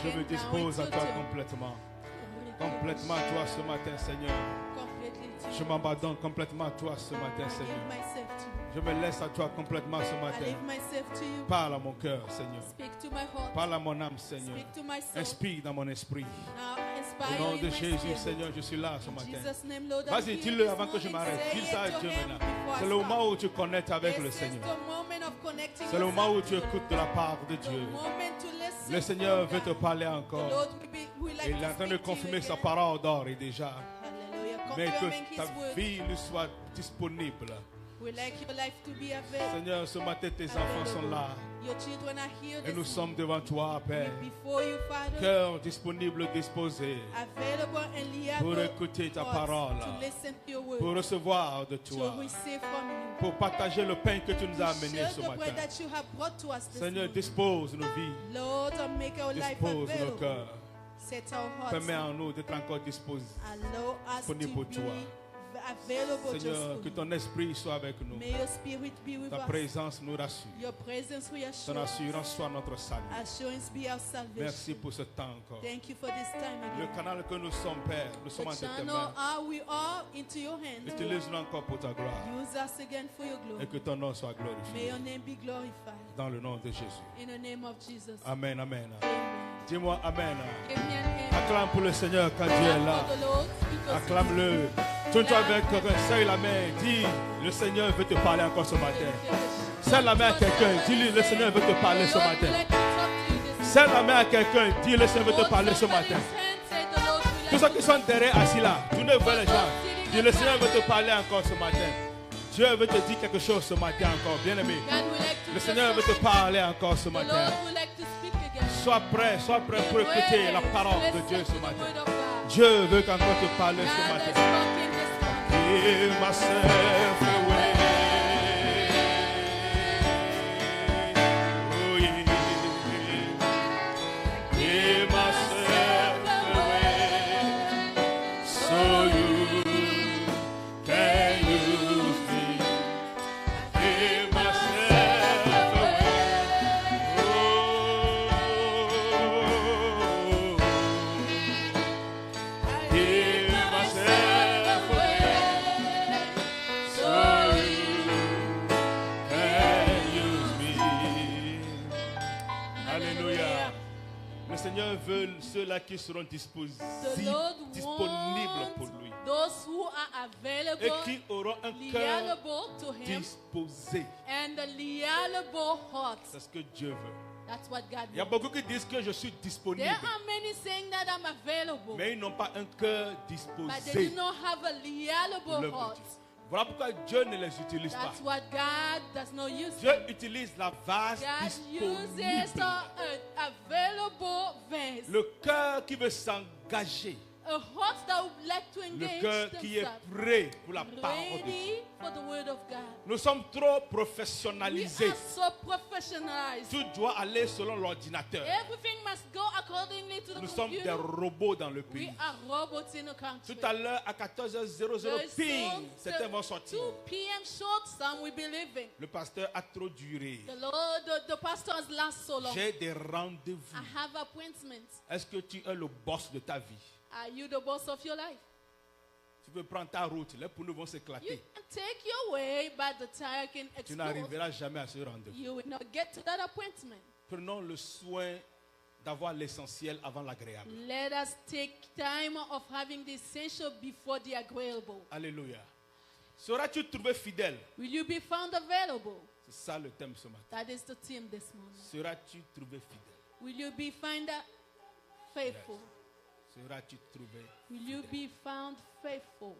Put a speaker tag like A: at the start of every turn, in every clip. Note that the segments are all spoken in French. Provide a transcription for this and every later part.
A: Je me dispose à toi complètement. Complètement à toi ce matin, Seigneur. Je m'abandonne complètement à toi ce matin, Seigneur. Je me laisse à toi complètement ce matin. Parle à mon cœur, Seigneur. Parle à mon âme, Seigneur. Inspire dans mon esprit. Au nom de Jésus, Seigneur, je suis là ce matin. Vas-y, dis-le avant que je m'arrête. Dis ça à Dieu maintenant. C'est le moment où tu connectes avec le Seigneur. C'est le moment où tu écoutes de la part de Dieu. Le Seigneur veut te parler encore. Et il est en train de confirmer sa parole d'or et déjà. Mais que ta vie lui soit disponible. Seigneur, ce matin, tes enfants sont là. Et nous sommes devant toi, Père. Cœur disponible, disposé. Pour écouter ta parole. Pour recevoir de toi. Pour partager le pain que tu nous as amené ce matin. Seigneur, dispose nos vies. Dispose nos cœurs. Permets en nous d'être encore disponibles pour toi. Seigneur, que ton esprit soit avec nous. Ta présence nous rassure. Ton assurance soit notre salut. Merci pour ce temps encore. Le canal que nous sommes, Père, nous sommes entre tes mains. Utilise-nous encore pour ta gloire. Et que ton nom soit glorifié. Dans le nom de Jésus. Amen, amen. Dis-moi amen. Acclame pour le Seigneur quand Dieu est là. Acclame-le. Tourne-toi avec quelqu'un, serre la main. Dis, le Seigneur veut te parler encore ce matin. Serre la main à quelqu'un. Dis-lui, le Seigneur veut te parler ce matin. Serre la main à quelqu'un. Dis, le Seigneur veut te parler ce matin. Tous ceux qui sont derrière assis là, tournez vers les gens. Dis, le Seigneur veut te parler encore ce matin. Dieu veut te dire quelque chose ce matin encore, bien aimé. Le Seigneur veut te parler encore ce matin. Sois prêt pour écouter la parole de Dieu ce matin. Dieu veut encore te parler ce matin. Give myself away. Oh yeah. Give myself away. So you can use me. Give myself away. Oh. Give myself away. So you can use me. Alléluia. Le Seigneur veut ceux-là qui seront disponibles pour lui.
B: Those who are available,
A: Et qui auront un cœur
B: liable to him,
A: disposé.
B: and a liable heart.
A: C'est ce que Dieu veut.
B: That's what God
A: Il y a
B: wants.
A: beaucoup qui disent que je suis disponible,
B: There are many saying that I'm available,
A: mais ils n'ont pas un cœur
B: but they
A: disposé.
B: do not have a liable
A: L'œuvre
B: heart.
A: de Dieu. Voilà pourquoi Dieu ne les utilise pas.
B: That's what God does not use.
A: Dieu utilise la vase
B: God uses
A: disponible.
B: an available vase.
A: Le cœur qui veut s'engager.
B: A heart that would like to
A: Le
B: engage
A: cœur qui est
B: themselves.
A: prêt pour la parole de Dieu.
B: Ready for the word of God.
A: Nous sommes trop
B: We
A: professionnalisés.
B: are so professionalized.
A: Tout doit aller selon l'ordinateur.
B: Everything must go accordingly to the
A: Nous sommes des
B: computer.
A: robots dans le
B: We
A: pays.
B: are robots in the country.
A: Tout à l'heure, à 14h00,
B: Very
A: ping,
B: soon,
A: certains vont sortir.
B: 2 p.m. short, some will be leaving.
A: Le pasteur a trop duré.
B: The pastors last so long.
A: J'ai des rendez-vous.
B: I have appointments.
A: Est-ce que tu es le boss de ta vie?
B: Are you the boss of your life?
A: Tu peux prendre ta route, les poneus vont
B: You
A: s'éclater.
B: can take your way, but the tire can
A: Tu
B: explode.
A: n'arriveras jamais à ce rendez-vous.
B: You will not get to that appointment.
A: Prenons le soin d'avoir l'essentiel avant l'agréable.
B: Let us take time of having the essential before the agreeable.
A: Alléluia. Seras-tu trouvé fidèle?
B: Will you be found available?
A: C'est ça le thème ce matin.
B: That is the theme this morning.
A: Seras-tu trouvé fidèle?
B: Will you be found faithful?
A: Seras-tu trouvé?
B: Will you be found faithful?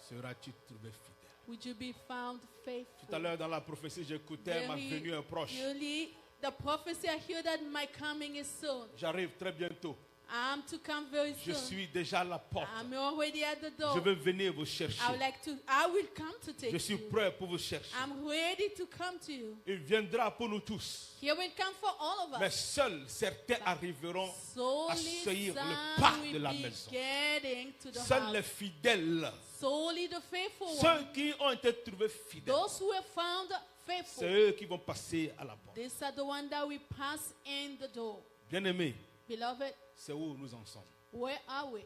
A: Seras-tu trouvé fidèle?
B: Would you be found faithful?
A: Tout à l'heure dans la prophétie, j'écoutais ma venue est proche.
B: Really, the prophecy I hear that my coming is soon.
A: J'arrive très bientôt.
B: I'm to come very
A: Je
B: soon.
A: suis déjà à la porte.
B: I'm already at the door.
A: Je veux venir vous chercher.
B: I will come to take
A: Je suis
B: you.
A: prêt pour vous chercher.
B: I'm ready to come to you.
A: Il viendra pour nous tous.
B: He will come for all of
A: Mais
B: us.
A: seuls certains arriveront à
B: Solely
A: saisir
B: some
A: le pas
B: will
A: de la
B: be
A: maison.
B: getting to the
A: Seuls les
B: house.
A: fidèles,
B: Solely the faithful ones.
A: ceux qui ont été trouvés fidèles,
B: Those who have found faithful.
A: c'est eux qui vont passer à la porte.
B: These are the ones that will pass in the door.
A: Bien-aimé,
B: Beloved,
A: c'est où nous en sommes.
B: where are we?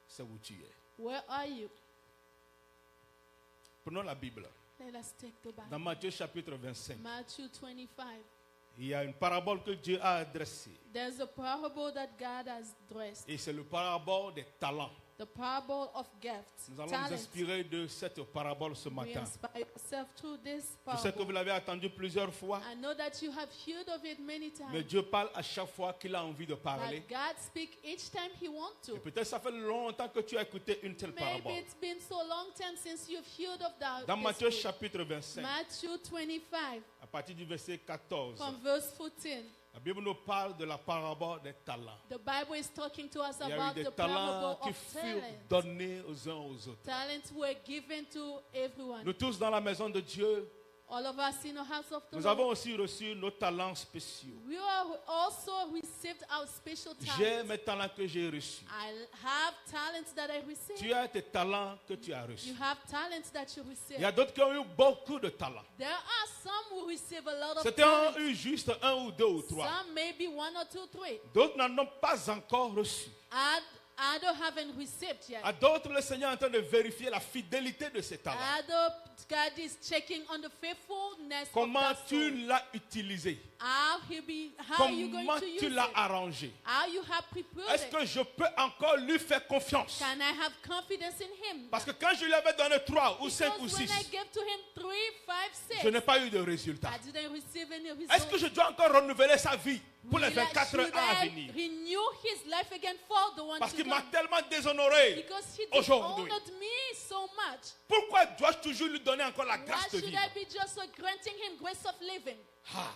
A: C'est où tu es.
B: Where are you?
A: Prenons la Bible.
B: Let us take the
A: Dans
B: Bible.
A: Matthieu chapitre 25,
B: Matthew 25.
A: il y a une parabole que Dieu a adressée.
B: There's a parable that God has dressed.
A: Et c'est le parabole des talents.
B: The parable of gifts.
A: Nous allons nous
B: Talents.
A: inspirer de cette parabole ce
B: We
A: matin.
B: inspire yourself through this
A: Je sais que vous
B: parable.
A: l'avez entendu plusieurs fois,
B: I know that you have heard of it many
A: mais
B: times.
A: Dieu parle à chaque fois qu'il a envie de parler.
B: But God speaks each time He wants
A: Et
B: to.
A: peut-être ça fait longtemps que tu as écouté une telle
B: Maybe
A: parabole.
B: it's been so long time since you've heard of that.
A: Dans
B: this
A: Matthieu
B: book.
A: chapitre 25,
B: Matthew 25,
A: à partir du verset 14,
B: from verse 14.
A: la Bible nous parle de la parabole des talents.
B: The Bible is talking to us
A: Il y a eu
B: about
A: des
B: the parable
A: talents qui
B: of
A: furent
B: talents.
A: donnés aux uns aux autres.
B: Talents were given to everyone.
A: Nous tous dans la maison de Dieu,
B: All of us in the house of the
A: nous avons
B: Lord.
A: aussi reçu nos talents spéciaux.
B: We are also received our special
A: J'ai
B: talents.
A: mes talents que j'ai reçus.
B: I have talents that I received.
A: Tu as tes talents que tu as
B: You
A: reçus.
B: have talents that you
A: Il
B: receive.
A: y a d'autres qui ont eu beaucoup de talents.
B: There are some who receive a lot of
A: Certains ont
B: talents.
A: eu juste un ou deux ou trois.
B: Some maybe one or two, three.
A: D'autres n'en ont pas encore reçu.
B: Others haven't received yet.
A: À d'autres, le Seigneur est en train de vérifier la fidélité de ces talents.
B: Others, God is checking on the faithfulness
A: Comment
B: of that soul.
A: tu l'as utilisé?
B: How are you going
A: Comment
B: to use
A: tu l'as
B: it?
A: arrangé?
B: How you have prepared
A: Est-ce
B: it?
A: que je peux encore lui faire confiance?
B: Can I have confidence in Him?
A: Parce que quand je lui avais donné 3 ou 5 ou
B: Because when
A: 6,
B: I gave to Him 3, 5,
A: je n'ai
B: 6,
A: pas eu de résultat.
B: I didn't receive any
A: Est-ce que
B: result.
A: je dois encore renouveler sa vie pour les
B: Should
A: 24 heures à
B: I
A: venir?
B: renew His life again for the one
A: Parce
B: to
A: qu'il m'a
B: come?
A: tellement déshonoré.
B: Because He
A: aujourd'hui.
B: dishonored me so much.
A: Pourquoi dois-je toujours lui donner encore la
B: Why
A: grâce de
B: should
A: vivre?
B: I be just granting Him grace of living?
A: Ah.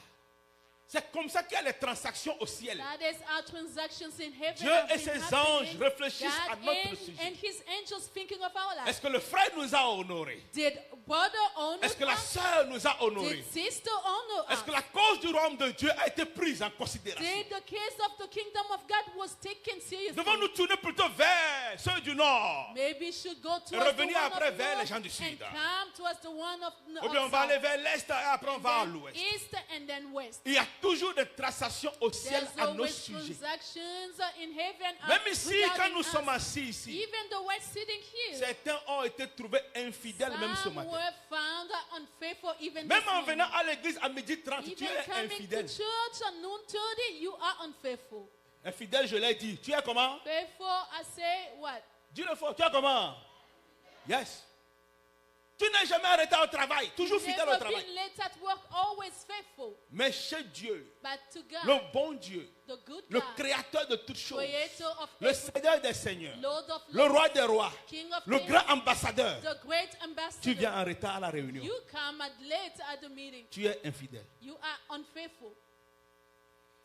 A: C'est comme ça qu'il y a les transactions au ciel.
B: That is our transactions in heaven.
A: Dieu
B: have
A: et
B: been
A: ses
B: happening.
A: anges réfléchissent à
B: God
A: notre
B: and
A: sujet.
B: His angels thinking of our
A: Est-ce
B: life.
A: que le frère nous a honorés?
B: Did brother honor
A: Est-ce que la
B: us?
A: sœur nous a honorés?
B: Did sister honor
A: Est-ce
B: us?
A: que la cause du royaume de Dieu a été prise en considération?
B: Did the case of the kingdom of God was taken seriously?
A: Devons-nous tourner plutôt vers ceux du nord?
B: Maybe we should go towards the
A: revenir
B: one
A: après
B: of
A: vers les
B: north
A: gens du
B: and
A: sud.
B: come towards the one of
A: Ou bien on va
B: south.
A: aller vers l'est et après on va à
B: Then
A: l'ouest.
B: east and then west.
A: Il y a toujours des transactions au ciel
B: There's
A: à nos
B: always
A: sujets.
B: transactions in heaven.
A: Même ici, quand
B: regarding
A: nous
B: us.
A: sommes assis ici,
B: Even the ones sitting here,
A: certains ont été trouvés infidèles même ce
B: some
A: matin.
B: were found unfaithful even
A: Même
B: this
A: en
B: morning.
A: venant à l'église à midi 30, tu
B: Even
A: es
B: coming
A: infidèle.
B: to church at noon 30, you are unfaithful.
A: Infidèle, je l'ai dit. Tu es comment?
B: Faithful, I say what?
A: Dis-le fort. Tu es comment? Yes. Tu n'es jamais arrêté au travail. Toujours fidèle au
B: Never
A: travail.
B: been late at work, always faithful.
A: Mais chez Dieu,
B: But to God,
A: le bon Dieu,
B: the good
A: le
B: God,
A: créateur de toutes choses,
B: creator of
A: le
B: everything,
A: Seigneur des seigneurs,
B: Lord of
A: le
B: lords,
A: roi des rois,
B: King of
A: le
B: kings,
A: grand ambassadeur,
B: the great
A: tu
B: ambassador.
A: viens en retard à la réunion.
B: You come late at the meeting.
A: Tu es infidèle.
B: You are unfaithful.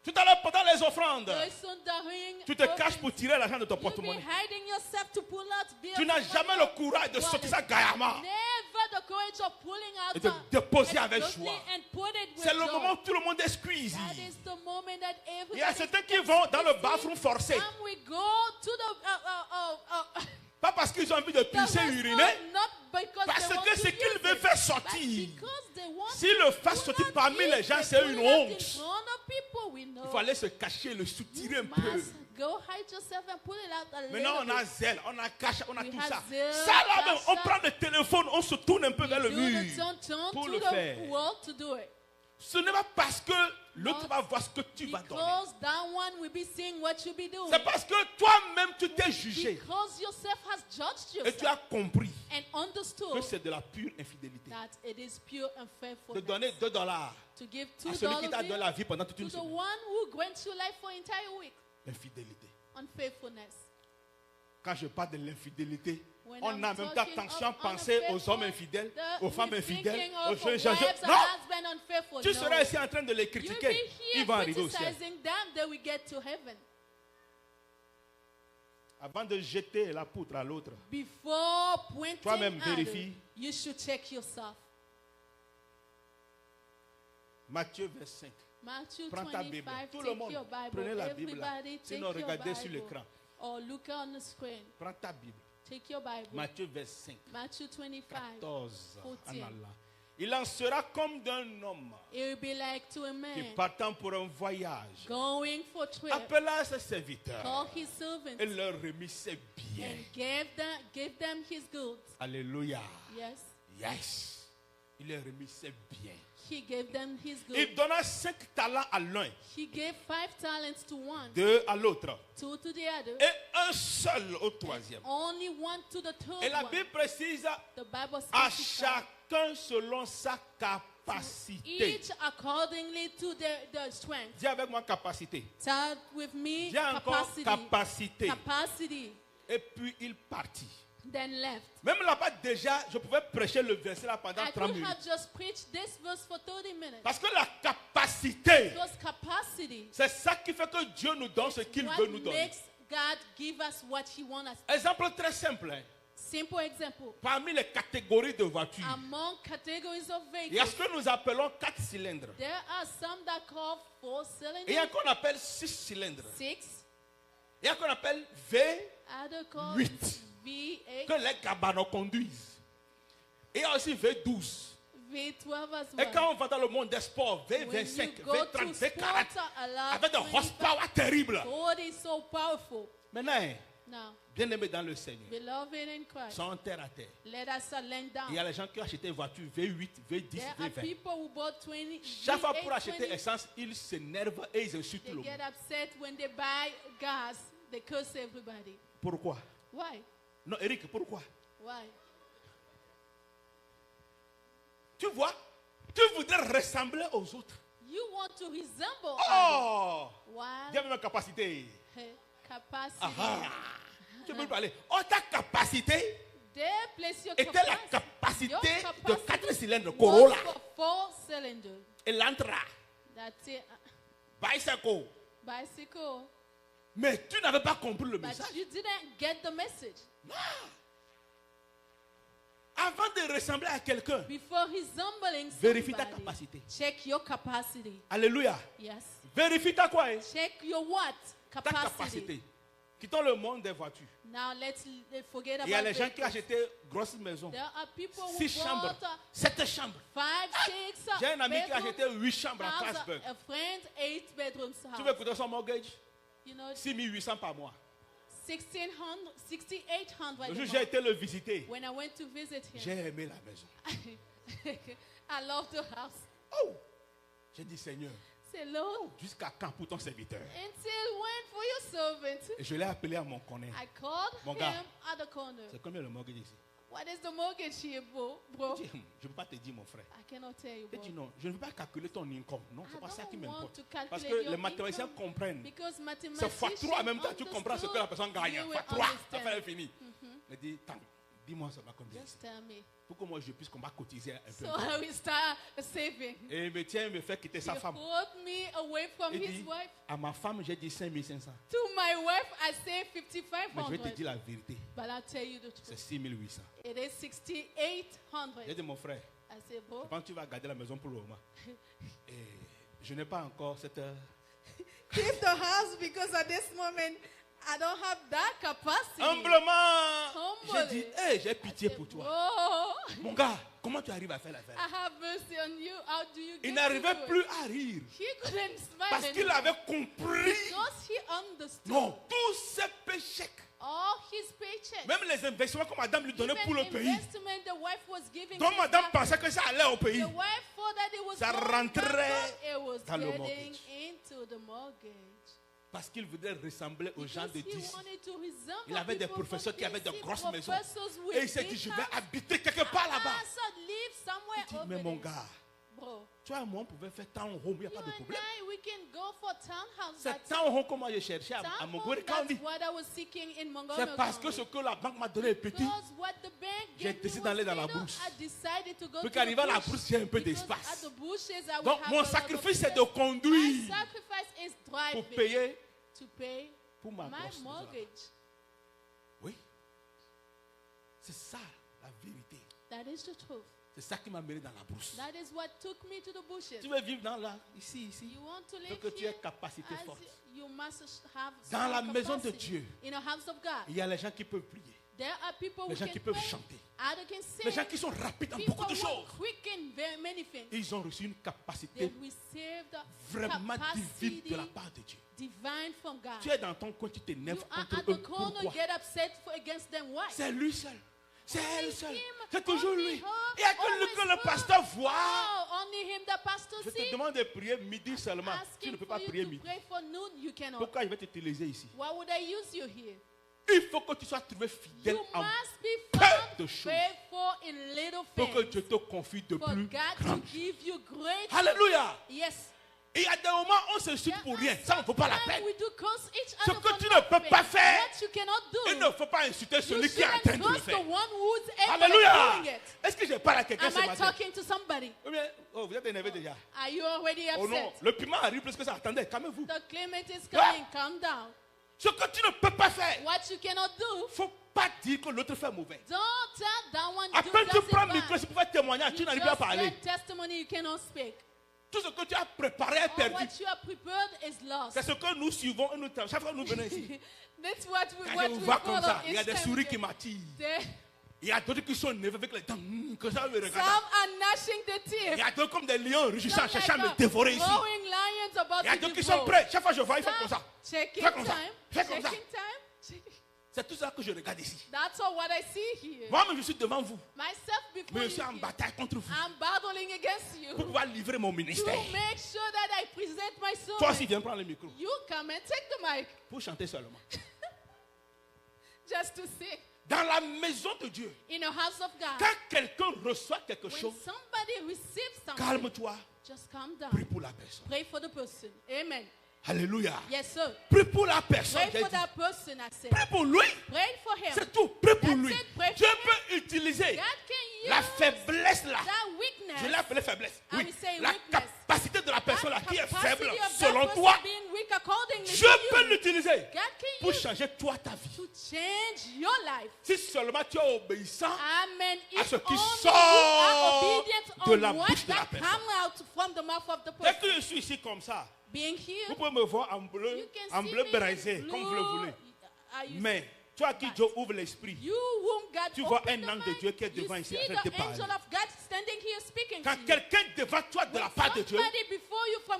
A: Tout à l'heure, pendant les offrandes,
B: Listen, during
A: tu te caches pour tirer l'argent de ton
B: you be
A: porte-monnaie.
B: hiding yourself to pull out bills.
A: Tu n'as jamais le courage de sortir ça gaillarement
B: Never the courage of pulling out
A: et de déposer avec
B: explosively
A: joie.
B: and put it with
A: C'est le
B: joy.
A: moment où tout le monde est squeezy.
B: That is the moment that
A: Il y a
B: everybody
A: certains qui vont dans le bathroom forcé.
B: Some we go to the
A: Pas parce qu'ils ont envie de
B: the
A: pisser,
B: restaurant,
A: uriner.
B: not because
A: Parce
B: they want
A: que
B: to
A: ce qu'ils
B: use
A: veulent
B: it,
A: faire
B: but
A: sortir.
B: because they want
A: S'ils le font
B: to
A: sortir
B: not
A: parmi
B: eat
A: les gens,
B: it,
A: c'est
B: put
A: une
B: it out in
A: honte.
B: front of people, we know.
A: Il faut aller se cacher, le soutirer un
B: You
A: peu.
B: must go hide yourself and pull it out a
A: Maintenant, on
B: little
A: a
B: bit.
A: zèle, on a cache, on a
B: We
A: tout
B: have
A: ça.
B: zeal,
A: Ça là même, on
B: cache.
A: prend le téléphone, on se tourne un peu vers le
B: Do
A: mur.
B: the turn
A: pour
B: to
A: le
B: the
A: faire.
B: world to do it.
A: Ce n'est pas parce que l'autre
B: Not
A: va voir ce que tu vas donner.
B: Because that one will be seeing what you be doing.
A: C'est parce que toi-même, tu t'es jugé.
B: Because yourself has judged
A: Et tu as
B: yourself
A: compris
B: and
A: que
B: understood
A: c'est de la pure infidélité.
B: that it is pure
A: De
B: unfaithfulness.
A: donner $2
B: To give
A: à celui qui t'a
B: $2
A: donné la vie pendant toute
B: to
A: une
B: the
A: semaine.
B: one who grants you life for entire week.
A: L'infidélité.
B: Unfaithfulness.
A: Quand je parle de l'infidélité,
B: When
A: on
B: I'm
A: a en même temps
B: talking
A: attention
B: of
A: penser aux
B: unfaithful,
A: hommes infidèles,
B: the-
A: aux femmes
B: we're
A: infidèles,
B: thinking
A: aux
B: of
A: jeunes gens.
B: wives and
A: Non!
B: husbands unfaithful.
A: Tu
B: No.
A: seras ici en train de les
B: You'll be
A: critiquer. Ils
B: here
A: vont arriver au ciel.
B: criticizing them, then we get to heaven.
A: Avant de jeter la poutre à l'autre,
B: Before pointing
A: toi-même
B: at it,
A: vérifie.
B: you should check yourself.
A: Matthieu 25.
B: Matthew
A: Prends ta Bible.
B: 25,
A: Tout le
B: take
A: monde,
B: your Bible.
A: prenez la Bible là.
B: Everybody, take
A: Sinon,
B: your
A: regardez sur
B: Bible.
A: l'écran.
B: Or look on the screen.
A: Prends ta Bible.
B: Take your Bible.
A: Matthieu 25,
B: Matthew 25.
A: 14 en
B: 14.
A: allant. Il en sera comme d'un homme
B: It will be like to a
A: qui
B: man
A: partant pour un voyage
B: going for trip,
A: appela ses serviteurs
B: called his servants,
A: et leur remit ses biens.
B: and gave them his goods.
A: Alléluia.
B: Yes,
A: Yes. Il leur remit ses biens.
B: he gave them his goods.
A: Il donna 5 talents à l'un,
B: He gave 5 talents to one,
A: 2 à l'autre
B: 2 to the other,
A: et un seul au troisième.
B: only one to the third
A: Et la
B: one.
A: Bible précise
B: The Bible
A: à
B: specifies
A: chacun selon sa capacité.
B: each accordingly to their strength.
A: Dis avec moi capacité.
B: Start with me,
A: Dis encore
B: capacity.
A: capacité.
B: Capacity.
A: Et puis il partit.
B: Then left.
A: Même là-bas déjà, je pouvais prêcher le verset là pendant
B: I
A: 30
B: could
A: minutes.
B: have just preached this verse for 30 minutes.
A: Parce que la capacité,
B: Because capacity
A: c'est ça qui fait que Dieu nous donne ce qu'il
B: what
A: veut nous donner.
B: makes God give us what He wants us.
A: Exemple très simple. Hein.
B: Simple example.
A: Parmi les catégories de voitures,
B: Among categories of
A: il y a ce
B: vehicles,
A: que nous appelons 4 cylindres.
B: there are some that call 4
A: Et il y a
B: cylinders,
A: qu'on appelle 6 cylindres.
B: 6,
A: Il y a qu'on appelle V8
B: other called V8,
A: que les cabanons conduisent. Et il y a aussi V12.
B: V12 as
A: Et
B: well.
A: quand on va dans le monde des sports,
B: When
A: V25,
B: you go
A: V30,
B: to
A: V40,
B: sports, a lot
A: avec de horsepower terribles.
B: God is so powerful.
A: Maintenant,
B: Now,
A: bien aimé dans le Seigneur,
B: beloved in Christ,
A: sont terre à terre.
B: let us land down.
A: Il y a les gens qui ont acheté une voiture V8, V10,
B: There are
A: V20.
B: people who bought 20,
A: Chaque fois pour
B: V8,
A: acheter
B: 20,
A: essence, ils s'énervent et ils insultent
B: they
A: le monde.
B: get upset when they buy gas. They curse everybody.
A: Pourquoi?
B: Why?
A: Non, Eric, pourquoi?
B: Why?
A: Tu vois, tu voudrais ressembler aux autres.
B: You want to resemble
A: Oh!
B: others. While
A: Dis ma capacité.
B: capacity,
A: Ah, tu peux parler. Oh, ta capacité
B: there place your
A: était la
B: capacity.
A: capacité
B: Your
A: de
B: capacity
A: 4 cylindres
B: was
A: Corolla.
B: for 4 cylinders.
A: Et l'Antra,
B: That's it.
A: bicycle.
B: Bicycle.
A: Mais tu n'avais pas compris le
B: But
A: message.
B: you didn't get the message.
A: Avant de ressembler à quelqu'un,
B: Before resembling
A: vérifie ta
B: somebody,
A: capacité.
B: check your capacity.
A: Alléluia.
B: Yes.
A: Vérifie ta quoi? Hein?
B: Check your what?
A: Ta
B: Capacity.
A: capacité. Quittons le monde des voitures.
B: Now let's forget
A: Il y a
B: about
A: les gens qui ont
B: vehicles.
A: acheté grosses maisons.
B: There are people who
A: 6 chambres,
B: bought
A: 7 chambres.
B: 5, 6
A: J'ai un ami qui a acheté
B: bedroom
A: 8 chambres à
B: house,
A: Strasbourg.
B: a friend 8 bedrooms
A: Tu veux
B: house.
A: coûter son mortgage?
B: You know,
A: 6 800 par mois.
B: 1600, 6800.
A: Le jour où j'ai été le visiter,
B: When I went to visit
A: j'ai
B: him,
A: aimé la maison.
B: I love the house.
A: Oh! J'ai dit, Seigneur,
B: Say, Lord,
A: jusqu'à quand pour ton serviteur?
B: until when for your servant?
A: Et je l'ai appelé à mon connaît.
B: I called
A: Mon
B: him
A: gars.
B: at the corner.
A: C'est combien le mortgage ici?
B: What is the mortgage here, bro?
A: Je ne peux pas te dire, mon frère.
B: I cannot tell you,
A: J'ai
B: bro.
A: dit non, je ne veux pas calculer ton income. Non, c'est
B: I
A: pas ça qui
B: don't want
A: m'importe.
B: to calculate
A: Parce que
B: your
A: les mathématiciens
B: income.
A: comprennent.
B: Because
A: C'est
B: mathematicians
A: fois 3 en même temps, tu comprends ce que la personne gagne.
B: you will
A: Fois 3,
B: understand.
A: l'affaire est finie. Il dit, dis-moi ça va combien.
B: Just tell me.
A: Pour que moi je puisse qu'on va cotiser un peu.
B: So I will start saving.
A: Et il me tient, il me fait quitter sa
B: He
A: femme.
B: pulled me away from
A: Il
B: his
A: dit,
B: wife.
A: à ma femme, j'ai dit 5500.
B: To my wife, I say
A: Mais je vais te
B: 5,500.
A: dire la vérité.
B: But I'll tell you the
A: C'est
B: truth.
A: 6800.
B: It is 6,800.
A: J'ai dit, mon frère,
B: I say,
A: je
B: bro,
A: pense que tu vas garder la maison pour le moment. Et je n'ai pas encore cette...
B: keep the house because at this moment I don't have that capacity.
A: Humblement, j'ai
B: Humbly.
A: dit, hey, j'ai pitié pour toi.
B: Bro,
A: Mon gars, comment tu arrives à faire l'affaire?
B: I have mercy on you. How do you get
A: Il
B: to
A: n'arrivait
B: do it?
A: plus à rire.
B: He couldn't smile
A: Parce qu'il
B: anymore.
A: avait compris.
B: Because he understood
A: Non, tous ces péchés,
B: all his paychecks.
A: même les investissements que madame lui donnait
B: Even
A: pour le pays,
B: investment the wife was giving
A: dont
B: his
A: madame
B: back.
A: pensait que ça allait au pays,
B: The wife thought that it was
A: ça
B: going
A: rentrait
B: back, it was
A: dans le
B: getting
A: mortgage.
B: into the mortgage.
A: parce qu'il voulait ressembler aux gens
B: Because
A: de
B: he
A: 10.
B: wanted to resemble
A: Il avait des
B: people
A: professeurs
B: from
A: qui avaient de
B: DC,
A: grosses maisons.
B: professors with
A: Et il s'est dit,
B: big
A: je vais
B: houses.
A: habiter quelque part là-bas.
B: I said, live somewhere
A: Il dit,
B: over
A: mais mon
B: there.
A: gars,
B: Bro,
A: toi et moi, on pouvait faire town home, il n'y a
B: you
A: pas de
B: and
A: problème.
B: I, we can go for townhouse.
A: C'est
B: That's
A: town home que moi j'ai cherché à
B: town
A: Montgomery
B: home,
A: County.
B: that's what I was seeking in Montgomery
A: C'est parce que
B: County.
A: ce que la banque m'a donné est petit.
B: Because what the bank
A: J'ai
B: gave me
A: décidé
B: was
A: d'aller dans la
B: little,
A: brousse.
B: I decided to go
A: Pour
B: to
A: qu'arrivé à
B: the
A: la
B: bush.
A: brousse, j'ai un peu
B: Because
A: d'espace.
B: at the bushes, I would
A: Donc
B: have
A: mon
B: a lot of
A: sacrifice c'est
B: space.
A: de conduire
B: My sacrifice is
A: pour
B: driving
A: payer
B: to pay
A: pour ma
B: my
A: grosse maison là-bas.
B: mortgage.
A: Oui. C'est ça la vérité.
B: That is the truth.
A: C'est ça qui m'a mené dans la brousse.
B: That is what took me to the bushes.
A: Tu veux vivre dans là, ici.
B: You want to
A: Il faut
B: live
A: que tu
B: here?
A: aies capacité
B: As
A: forte.
B: you must have
A: Dans la
B: some
A: maison de
B: capacity.
A: Dieu.
B: In the house of God.
A: Il y a les gens qui peuvent prier,
B: There are people
A: les
B: who
A: gens
B: can
A: qui peuvent
B: pray.
A: chanter. Les gens qui sont rapides dans beaucoup de choses. Ils ont reçu une capacité vraiment divine de la part de Dieu. Tu es dans ton coin, tu t'énerves contre eux. Pourquoi? C'est lui seul. C'est elle seule. C'est toujours lui. Il n'y a que lui que le pasteur voit. Je te demande de prier midi seulement. Tu ne peux pas prier midi. Pourquoi je vais t'utiliser ici? Il faut que tu sois trouvé fidèle en peu de choses pour que Dieu te confie de plus grandes. Alléluia. Et il y a des moments où on se suit pour rien. Ça ne vaut pas la peine. Ce que tu ne peux pas faire, il ne faut pas insulter celui qui est en train de le faire. Alléluia. Est-ce que je parle à quelqu'un ce matin? Ou bien, oh, vous êtes énervé déjà. Oh non, le piment arrive plus que ça. Attendez, calmez-vous. Ce que tu ne peux pas faire, il ne faut pas dire que l'autre fait mauvais. À peine tu prends le micro, c'est pour faire témoignage, tu n'arrives pas à parler. Tout ce que tu as préparé est perdu. C'est ce que nous suivons et nous chaque fois que nous venons ici. Quand je vous vois comme ça, il y a des souris qui m'attirent. Il y a d'autres qui sont nerveux avec les dents. Que ça me regarde. Il y a d'autres comme des lions rugissants cherchant à me dévorer ici. Il y a d'autres qui sont prêts. Chaque fois que je vois, ils font comme ça. Fais comme ça. Fais comme ça. C'est tout ça que je regarde ici. Moi-même, je suis devant vous. Mais je suis en bataille contre vous. Pour pouvoir livrer mon ministère. Toi aussi, viens prendre le micro. Pour chanter seulement.
B: Just to sing.
A: Dans la maison de Dieu, quand quelqu'un reçoit quelque chose, calme-toi. Prie pour la personne.
B: Pray for the person. Amen.
A: Alléluia.
B: Yes, sir.
A: Prie pour la personne.
B: Pray for that person, I said.
A: Prie pour lui.
B: Pray for him.
A: C'est tout. Prie pour
B: That's
A: lui.
B: it. Pray
A: Dieu
B: for
A: peut utiliser la faiblesse là. Je l'ai appelé faiblesse. Oui. La capacité de la personne là qui est faible selon toi. Dieu peut l'utiliser pour changer toi ta vie. Si seulement tu es obéissant à ce qui sort de la bouche de la personne. Dès que je suis ici comme ça, vous pouvez me voir en bleu braisé, comme vous le voulez. Mais toi qui Dieu ouvre l'esprit, tu vois un ange de Dieu qui est devant ici avec des paroles. Quand quelqu'un est devant toi de la part de Dieu,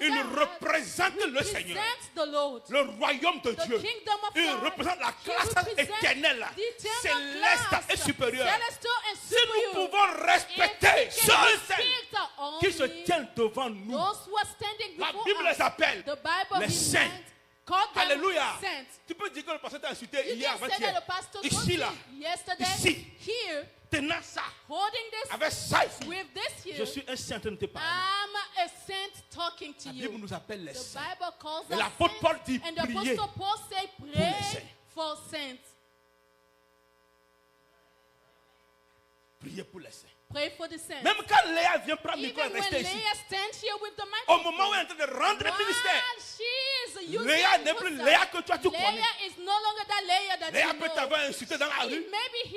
A: il représente le Seigneur, le royaume de Dieu. Il représente la classe éternelle, céleste et supérieure. Si nous pouvons respecter ceux qui se tiennent devant nous, la Bible les appelle les saints. Alléluia. Tu peux dire que le pasteur t'a insulté hier, avant-hier. Ici, là. Ici. Tenant ça. Avec ça ici. Je suis un saint de te parler. La Bible nous appelle les saints. Et l'apôtre Paul dit prier pour les saints. Priez pour les saints.
B: Pray for the saints.
A: Même quand Léa vient prendre le micro et rester ici, au moment où elle est en train de rendre le ministère, Léa n'est plus Léa que toi tu connais. Léa peut t'avoir insulté dans la rue,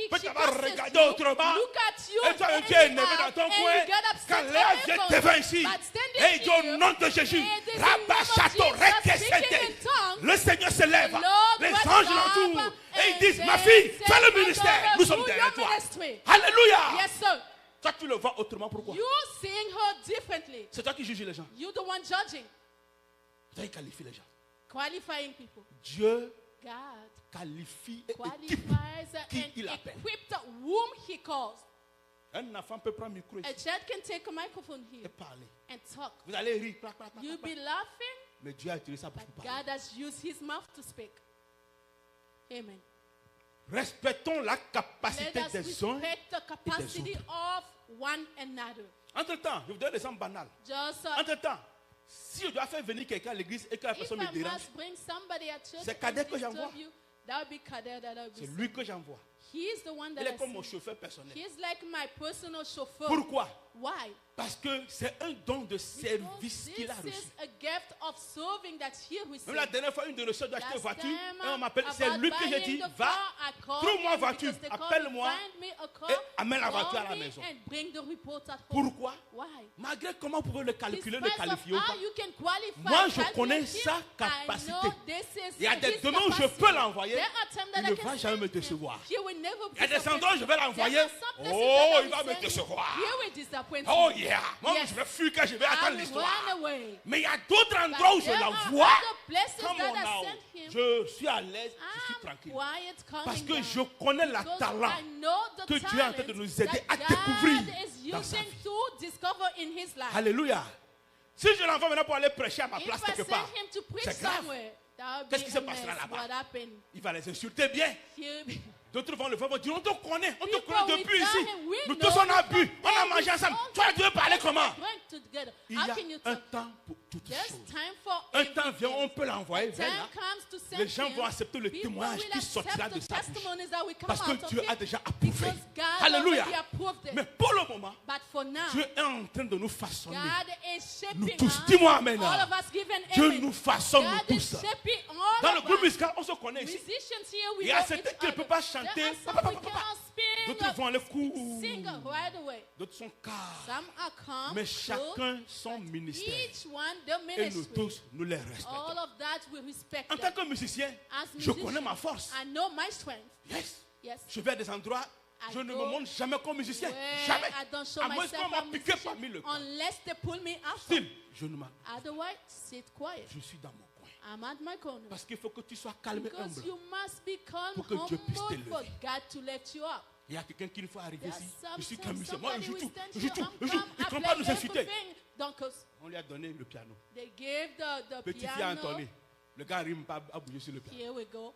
A: peut t'avoir regardé autrement, et toi tu es énervé dans ton coin. Quand Léa vient devant ici, et il dit au nom de Jésus, le Seigneur se lève, les anges l'entourent, et ils disent, ma fille, fais le ministère, nous sommes derrière toi. Alléluia. Toi, tu le vois autrement. Pourquoi? C'est toi qui juges les gens. Toi qui qualifies les gens.
B: Qualifying people.
A: Dieu
B: God
A: qualifie et équipe qui il appelle.
B: Whom he calls.
A: Un enfant peut prendre un micro
B: A child can take a microphone
A: et
B: here
A: parler.
B: and talk.
A: Vous allez rire.
B: You'll be laughing.
A: Mais Dieu a utilisé ça pour parler.
B: God has used his mouth to speak. Amen.
A: Respectons la capacité
B: Let us
A: des uns
B: respect the capacity
A: et des autres.
B: of one another.
A: Entre-temps, je vous donne des exemples banals.
B: Just,
A: Entre-temps, si je dois faire venir quelqu'un à l'église et que la
B: if
A: personne me
B: I
A: dérange,
B: must bring somebody at church
A: c'est Cadet
B: and
A: que j'envoie.
B: disturb you, that would be Kader that I
A: c'est lui que j'envoie.
B: He is the one that
A: Il
B: I
A: est comme mon
B: see.
A: chauffeur personnel.
B: He is like my personal chauffeur.
A: Pourquoi?
B: Why?
A: Parce que c'est un don de service qu'il a reçu.
B: This is a gift of serving that he received.
A: Même la dernière fois, une de nos soeurs doit acheter une voiture. Et on m'appelle, c'est
B: About
A: lui que j'ai
B: buying
A: dit,
B: the
A: va,
B: car, I called
A: trouve-moi
B: him
A: voiture,
B: because they called
A: appelle-moi
B: me, find me a car,
A: et amène la voiture à la
B: call me
A: maison.
B: and bring the report at home.
A: Pourquoi?
B: Why?
A: Malgré comment vous pouvez le calculer, le
B: Despite of
A: qualifier ou
B: how
A: pas.
B: you can qualify,
A: Moi, je
B: calculate
A: connais
B: him,
A: sa capacité.
B: I know this is
A: Il y a des
B: his
A: domaines où je
B: capacity.
A: peux l'envoyer,
B: There are times that
A: il
B: I
A: ne
B: can
A: va jamais
B: send
A: me
B: him.
A: décevoir.
B: He will never
A: Il y a des
B: disappoint
A: endroits où je vais
B: me.
A: l'envoyer.
B: There are some places
A: Oh,
B: that
A: il va
B: I
A: me
B: send
A: décevoir.
B: him. He will disappoint
A: Oh
B: me.
A: yeah. Moi,
B: Yes.
A: je vais fuir quand je vais
B: I
A: attendre
B: will
A: l'histoire.
B: run away.
A: Mais il y a d'autres endroits où je
B: There are
A: l'envoie.
B: other places
A: Comme
B: that
A: on
B: I
A: a,
B: send him.
A: je suis à l'aise, je suis
B: I'm
A: tranquille.
B: quiet, coming
A: Parce que
B: down.
A: je connais la
B: Because
A: talent
B: I know the
A: que Dieu est en train de
B: talent
A: nous aider à
B: that
A: découvrir
B: God is
A: dans sa
B: using
A: vie.
B: to discover in his life.
A: Alléluia. Si je l'envoie maintenant pour aller prêcher à ma place
B: If I
A: quelque
B: send
A: part,
B: him to preach
A: c'est grave.
B: somewhere, that would
A: Qu'est-ce
B: be
A: qui se
B: a
A: passera
B: mess.
A: là-bas?
B: What happened?
A: Il va les insulter bien.
B: He-
A: D'autres vont le voir, vont dire, on te connaît
B: People
A: depuis
B: will
A: ici.
B: tell him, we
A: Nous
B: know
A: tous on a
B: you
A: bu,
B: from
A: on a
B: there,
A: mangé
B: we
A: ensemble.
B: all
A: Toi, tu veux parler
B: drank
A: comment?
B: together.
A: Il y
B: How
A: a
B: can you
A: un
B: talk?
A: temps pour toutes
B: There's
A: choses.
B: time for
A: Un temps vient,
B: everything.
A: on peut l'envoyer vers
B: Time
A: là.
B: comes to send
A: Les gens
B: him.
A: vont accepter le
B: People
A: témoignage
B: will
A: qui sortira
B: accept
A: de
B: the
A: sa bouche.
B: testimonies that will come
A: Parce que
B: out of
A: Dieu
B: him
A: a déjà approuvé.
B: because God
A: Alléluia.
B: already approved it.
A: Mais pour le moment,
B: But for now,
A: Dieu est en train de nous façonner.
B: God is
A: Nous
B: shaping
A: tous.
B: us.
A: Dis-moi amen.
B: All of us give an
A: Dieu
B: amen.
A: nous façonne nous
B: God is
A: tous.
B: shaping all
A: Dans le
B: of
A: groupe
B: us.
A: musical, on se connaît ici.
B: Musicians here, we
A: Il y a
B: know
A: certains
B: each
A: qui ne
B: other.
A: peuvent pas
B: There
A: chanter.
B: are some we cannot
A: D'autres vont aller
B: sing right away.
A: D'autres sont calmes.
B: Some are calm,
A: Mais
B: good,
A: chacun son ministère.
B: each one their
A: Et nous
B: ministry.
A: tous, nous les respectons.
B: All of that we respect
A: En
B: them.
A: tant que musicien,
B: As
A: je
B: musician,
A: connais ma force.
B: I know my strength.
A: Yes.
B: Yes.
A: Je vais à des endroits, je ne me montre jamais comme musicien.
B: Where
A: Jamais.
B: I don't show
A: À moins
B: myself
A: qu'on m'a
B: a
A: piqué
B: musician
A: parmi le camp.
B: unless they pull me out.
A: Style, je ne m'en.
B: Otherwise, sit quiet.
A: Je suis dans mon coin.
B: I'm at my corner.
A: Parce qu'il faut que tu sois calme et
B: Because
A: humble.
B: you must be calm,
A: Pour que Dieu puisse
B: humble
A: t'élever.
B: for God to lift you up.
A: Il y a quelqu'un qui nous faut arriver
B: There's
A: ici. Je suis comme
B: sometimes
A: musicien. Moi, je
B: somebody
A: joue
B: will
A: tout.
B: stand
A: Je joue
B: here,
A: tout.
B: I'm
A: Je joue.
B: calm,
A: Ils
B: I
A: ne vont
B: play
A: pas nous insulter.
B: everything. Because
A: On lui a donné le piano.
B: they gave the
A: Petit fille
B: piano.
A: Anthony. Le gars n'arrive pas à bouger sur le piano.
B: Here we go.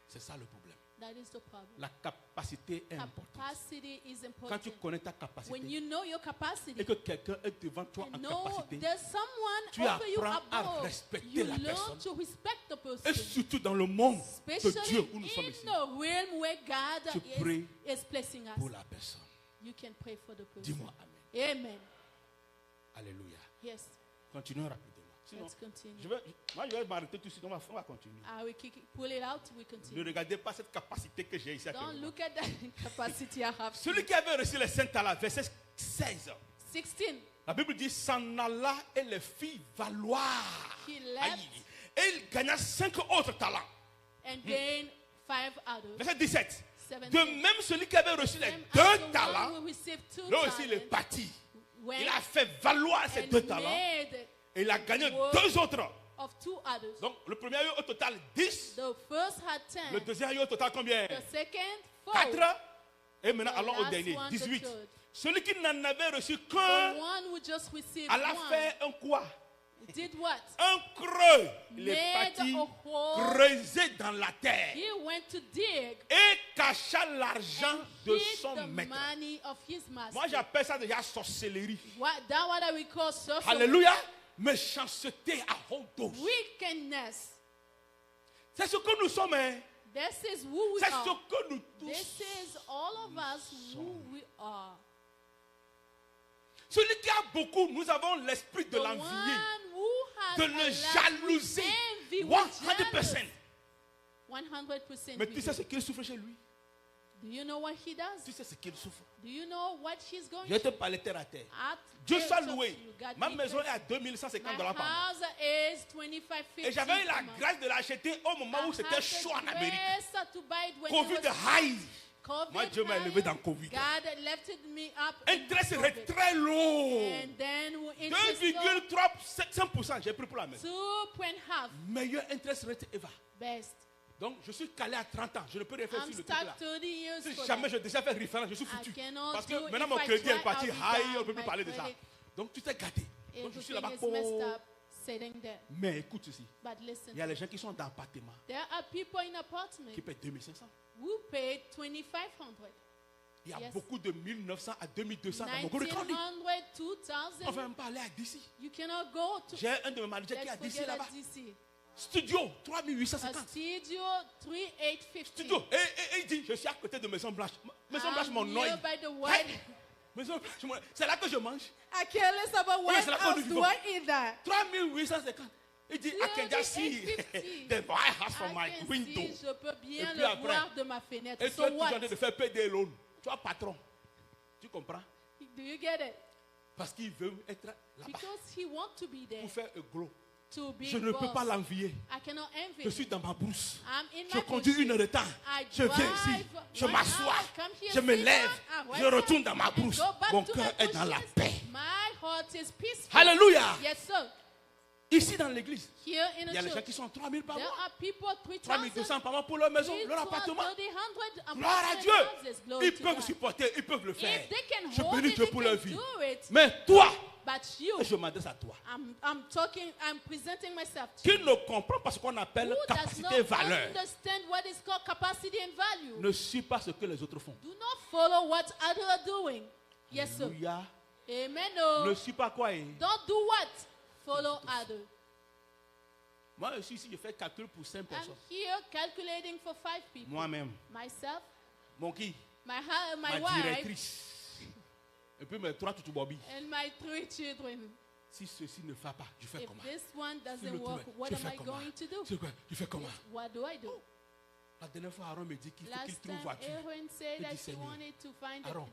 A: C'est ça le problème.
B: That is the problem.
A: La capacité est importante.
B: Capacity is
A: Quand tu
B: important.
A: connais ta
B: When
A: capacité
B: you know your capacity,
A: et que quelqu'un est devant toi en
B: know
A: capacité,
B: there's someone
A: tu
B: over you
A: apprends à
B: above.
A: respecter
B: You
A: la
B: learn
A: personne.
B: to respect the
A: et
B: person.
A: surtout dans le monde de
B: Especially
A: Dieu où nous sommes
B: in
A: ici,
B: the realm where God
A: Tu pries
B: is placing us.
A: pour la personne.
B: You can pray for the person.
A: Dis-moi Amen.
B: Amen.
A: Alléluia.
B: Yes.
A: Continuons rapidement. Sinon,
B: Let's continue.
A: moi, je vais m'arrêter tout de suite. On va continuer.
B: We pull it out. We
A: Ne
B: continue.
A: regardez pas cette capacité que j'ai ici.
B: Don't
A: actuellement.
B: look at the capacity I have.
A: Celui qui avait reçu les saints talents, verset 16.
B: 16.
A: La Bible dit s'en alla et les fit valoir.
B: He left.
A: Aïe. Et il gagna 5 autres talents.
B: And gain 5 others.
A: Verset 17.
B: 17.
A: De même, celui qui avait reçu les
B: Same as
A: 2
B: the one
A: talents,
B: who received 2
A: là aussi il est
B: talents,
A: parti.
B: went
A: Il a fait valoir ces 2
B: and
A: talents
B: made
A: et il a gagné
B: work
A: 2 autres.
B: of 2 others.
A: Donc le premier a eu au total 10.
B: The first had 10.
A: Le deuxième a eu au total combien?
B: The second,
A: 4.
B: 4.
A: Et maintenant
B: The
A: allons au
B: last
A: dernier,
B: one, the
A: 18.
B: third.
A: Celui qui n'en avait reçu
B: The
A: qu'un,
B: one who just received
A: elle a
B: one
A: fait un quoi?
B: did what?
A: Un creux. Il est
B: Made
A: parti
B: a hole.
A: creuser dans la terre
B: He went to dig
A: et cacha l'argent
B: and
A: de
B: hid
A: son
B: the
A: maître.
B: money of his master.
A: Moi j'appelle ça déjà sorcellerie.
B: That what I will call sorcery.
A: Alléluia. Méchanceté à haute dose.
B: Wickedness.
A: C'est ce que nous sommes. Hein.
B: This is who we
A: C'est ce
B: are.
A: que nous
B: This
A: tous.
B: is all of us who we are.
A: Celui qui a beaucoup, nous avons l'esprit de
B: The
A: l'envier.
B: one who has
A: De
B: a
A: le
B: lot
A: jalouser.
B: with envy,
A: 100%.
B: 100%.
A: Mais tu
B: with
A: sais
B: you.
A: ce qu'il souffre chez lui.
B: Do you know what he does?
A: Tu sais ce qu'il souffre.
B: Do you know what he's going
A: Je vais te
B: through?
A: parler terre à terre.
B: At
A: Dieu
B: the
A: soit
B: church,
A: loué.
B: you got
A: Ma
B: me
A: maison est
B: first.
A: à 2150
B: My
A: $ par mois.
B: house is $25.50
A: Et j'avais eu la
B: per month.
A: grâce de l'acheter au moment où
B: I
A: c'était
B: had
A: chaud
B: the
A: en Amérique.
B: grace to buy it when
A: Covid
B: it was
A: high.
B: COVID
A: Moi, Dieu m'a
B: high.
A: élevé dans Covid.
B: God lifted me up in
A: Intérêt serait
B: COVID.
A: très lourd.
B: And then we interest low,
A: 2,35%, j'ai pris pour la maison.
B: 2.5
A: Meilleur intérêt serait Eva.
B: best.
A: Donc, je suis calé à 30 ans. Je ne peux rien faire
B: I'm
A: sur le truc là.
B: stuck 30 years
A: Si
B: for
A: jamais
B: that.
A: je déjà fait référence, je suis
B: I
A: foutu.
B: cannot
A: Parce que
B: do
A: maintenant
B: if
A: mon
B: I
A: crédit
B: try,
A: est parti
B: I'll be
A: high, on ne
B: down,
A: peut plus
B: my
A: parler de ça.
B: credit.
A: Donc, tu t'es gâté. Donc, je suis
B: Everything
A: là-bas.
B: is messed
A: Oh.
B: up sitting there.
A: Mais écoute ceci.
B: But listen,
A: Il y a les gens qui sont dans l'appartement
B: there are people in apartments
A: qui paient 2500.
B: who paid $2,500.
A: Il y a
B: Yes.
A: beaucoup de 1900 à 2200 dans mon County.
B: 1900,
A: On ne
B: 2000.
A: va même pas aller à DC.
B: You cannot go to.
A: J'ai un de mes managers qui est à
B: Let's
A: DC
B: forget
A: là-bas.
B: at DC.
A: Studio,
B: A
A: 3850.
B: studio, 3850.
A: Studio. Et il dit, je suis à côté de Maison Blanche. Maison Blanche, mon nom.
B: Near by the white.
A: C'est là que je mange.
B: I care less about where else do I eat that.
A: 3850. Il dit, I can just see the White House from my window.
B: Je peux bien le voir de ma fenêtre.
A: Et toi, tu viens de faire payer des loans. Tu es patron. Tu comprends?
B: Do you get it?
A: Parce qu'il veut être là-bas.
B: Because he wants to be there.
A: Pour faire un gros. Je
B: ne
A: peux pas l'envier. Je suis dans ma brousse. Je conduis 1 heure de temps. Je viens ici. Je m'assois. Je me lève. Je retourne dans ma brousse. Mon cœur est dans la paix. Alléluia. Ici dans l'église, il y a les gens qui sont 3000 par mois. 3200 par mois pour leur maison, leur appartement. Gloire à Dieu. Ils peuvent supporter, ils peuvent le faire. Je bénis Dieu pour leur vie. Mais toi, et je m'adresse à toi, qui ne comprend pas ce qu'on appelle capacité et valeur, ne suis pas ce que les autres font. Alléluia. Ne suis pas quoi?
B: Don't do what? Follow others.
A: Moi, je suis ici, je fais calcul pour 5 personnes.
B: I'm here calculating for 5 people.
A: Moi-même.
B: Myself.
A: Mon qui?
B: My
A: ma directrice. Et puis mes 3 toutoubobi.
B: And my 3 children.
A: Si ceci ne va pas, je fais comment?
B: If this one doesn't work, what am I going to do?
A: Je fais comment?
B: What do I do?
A: La dernière fois, Aaron me dit qu'il faut qu'il trouve une voiture.
B: Il dit, Seigneur,
A: Aaron,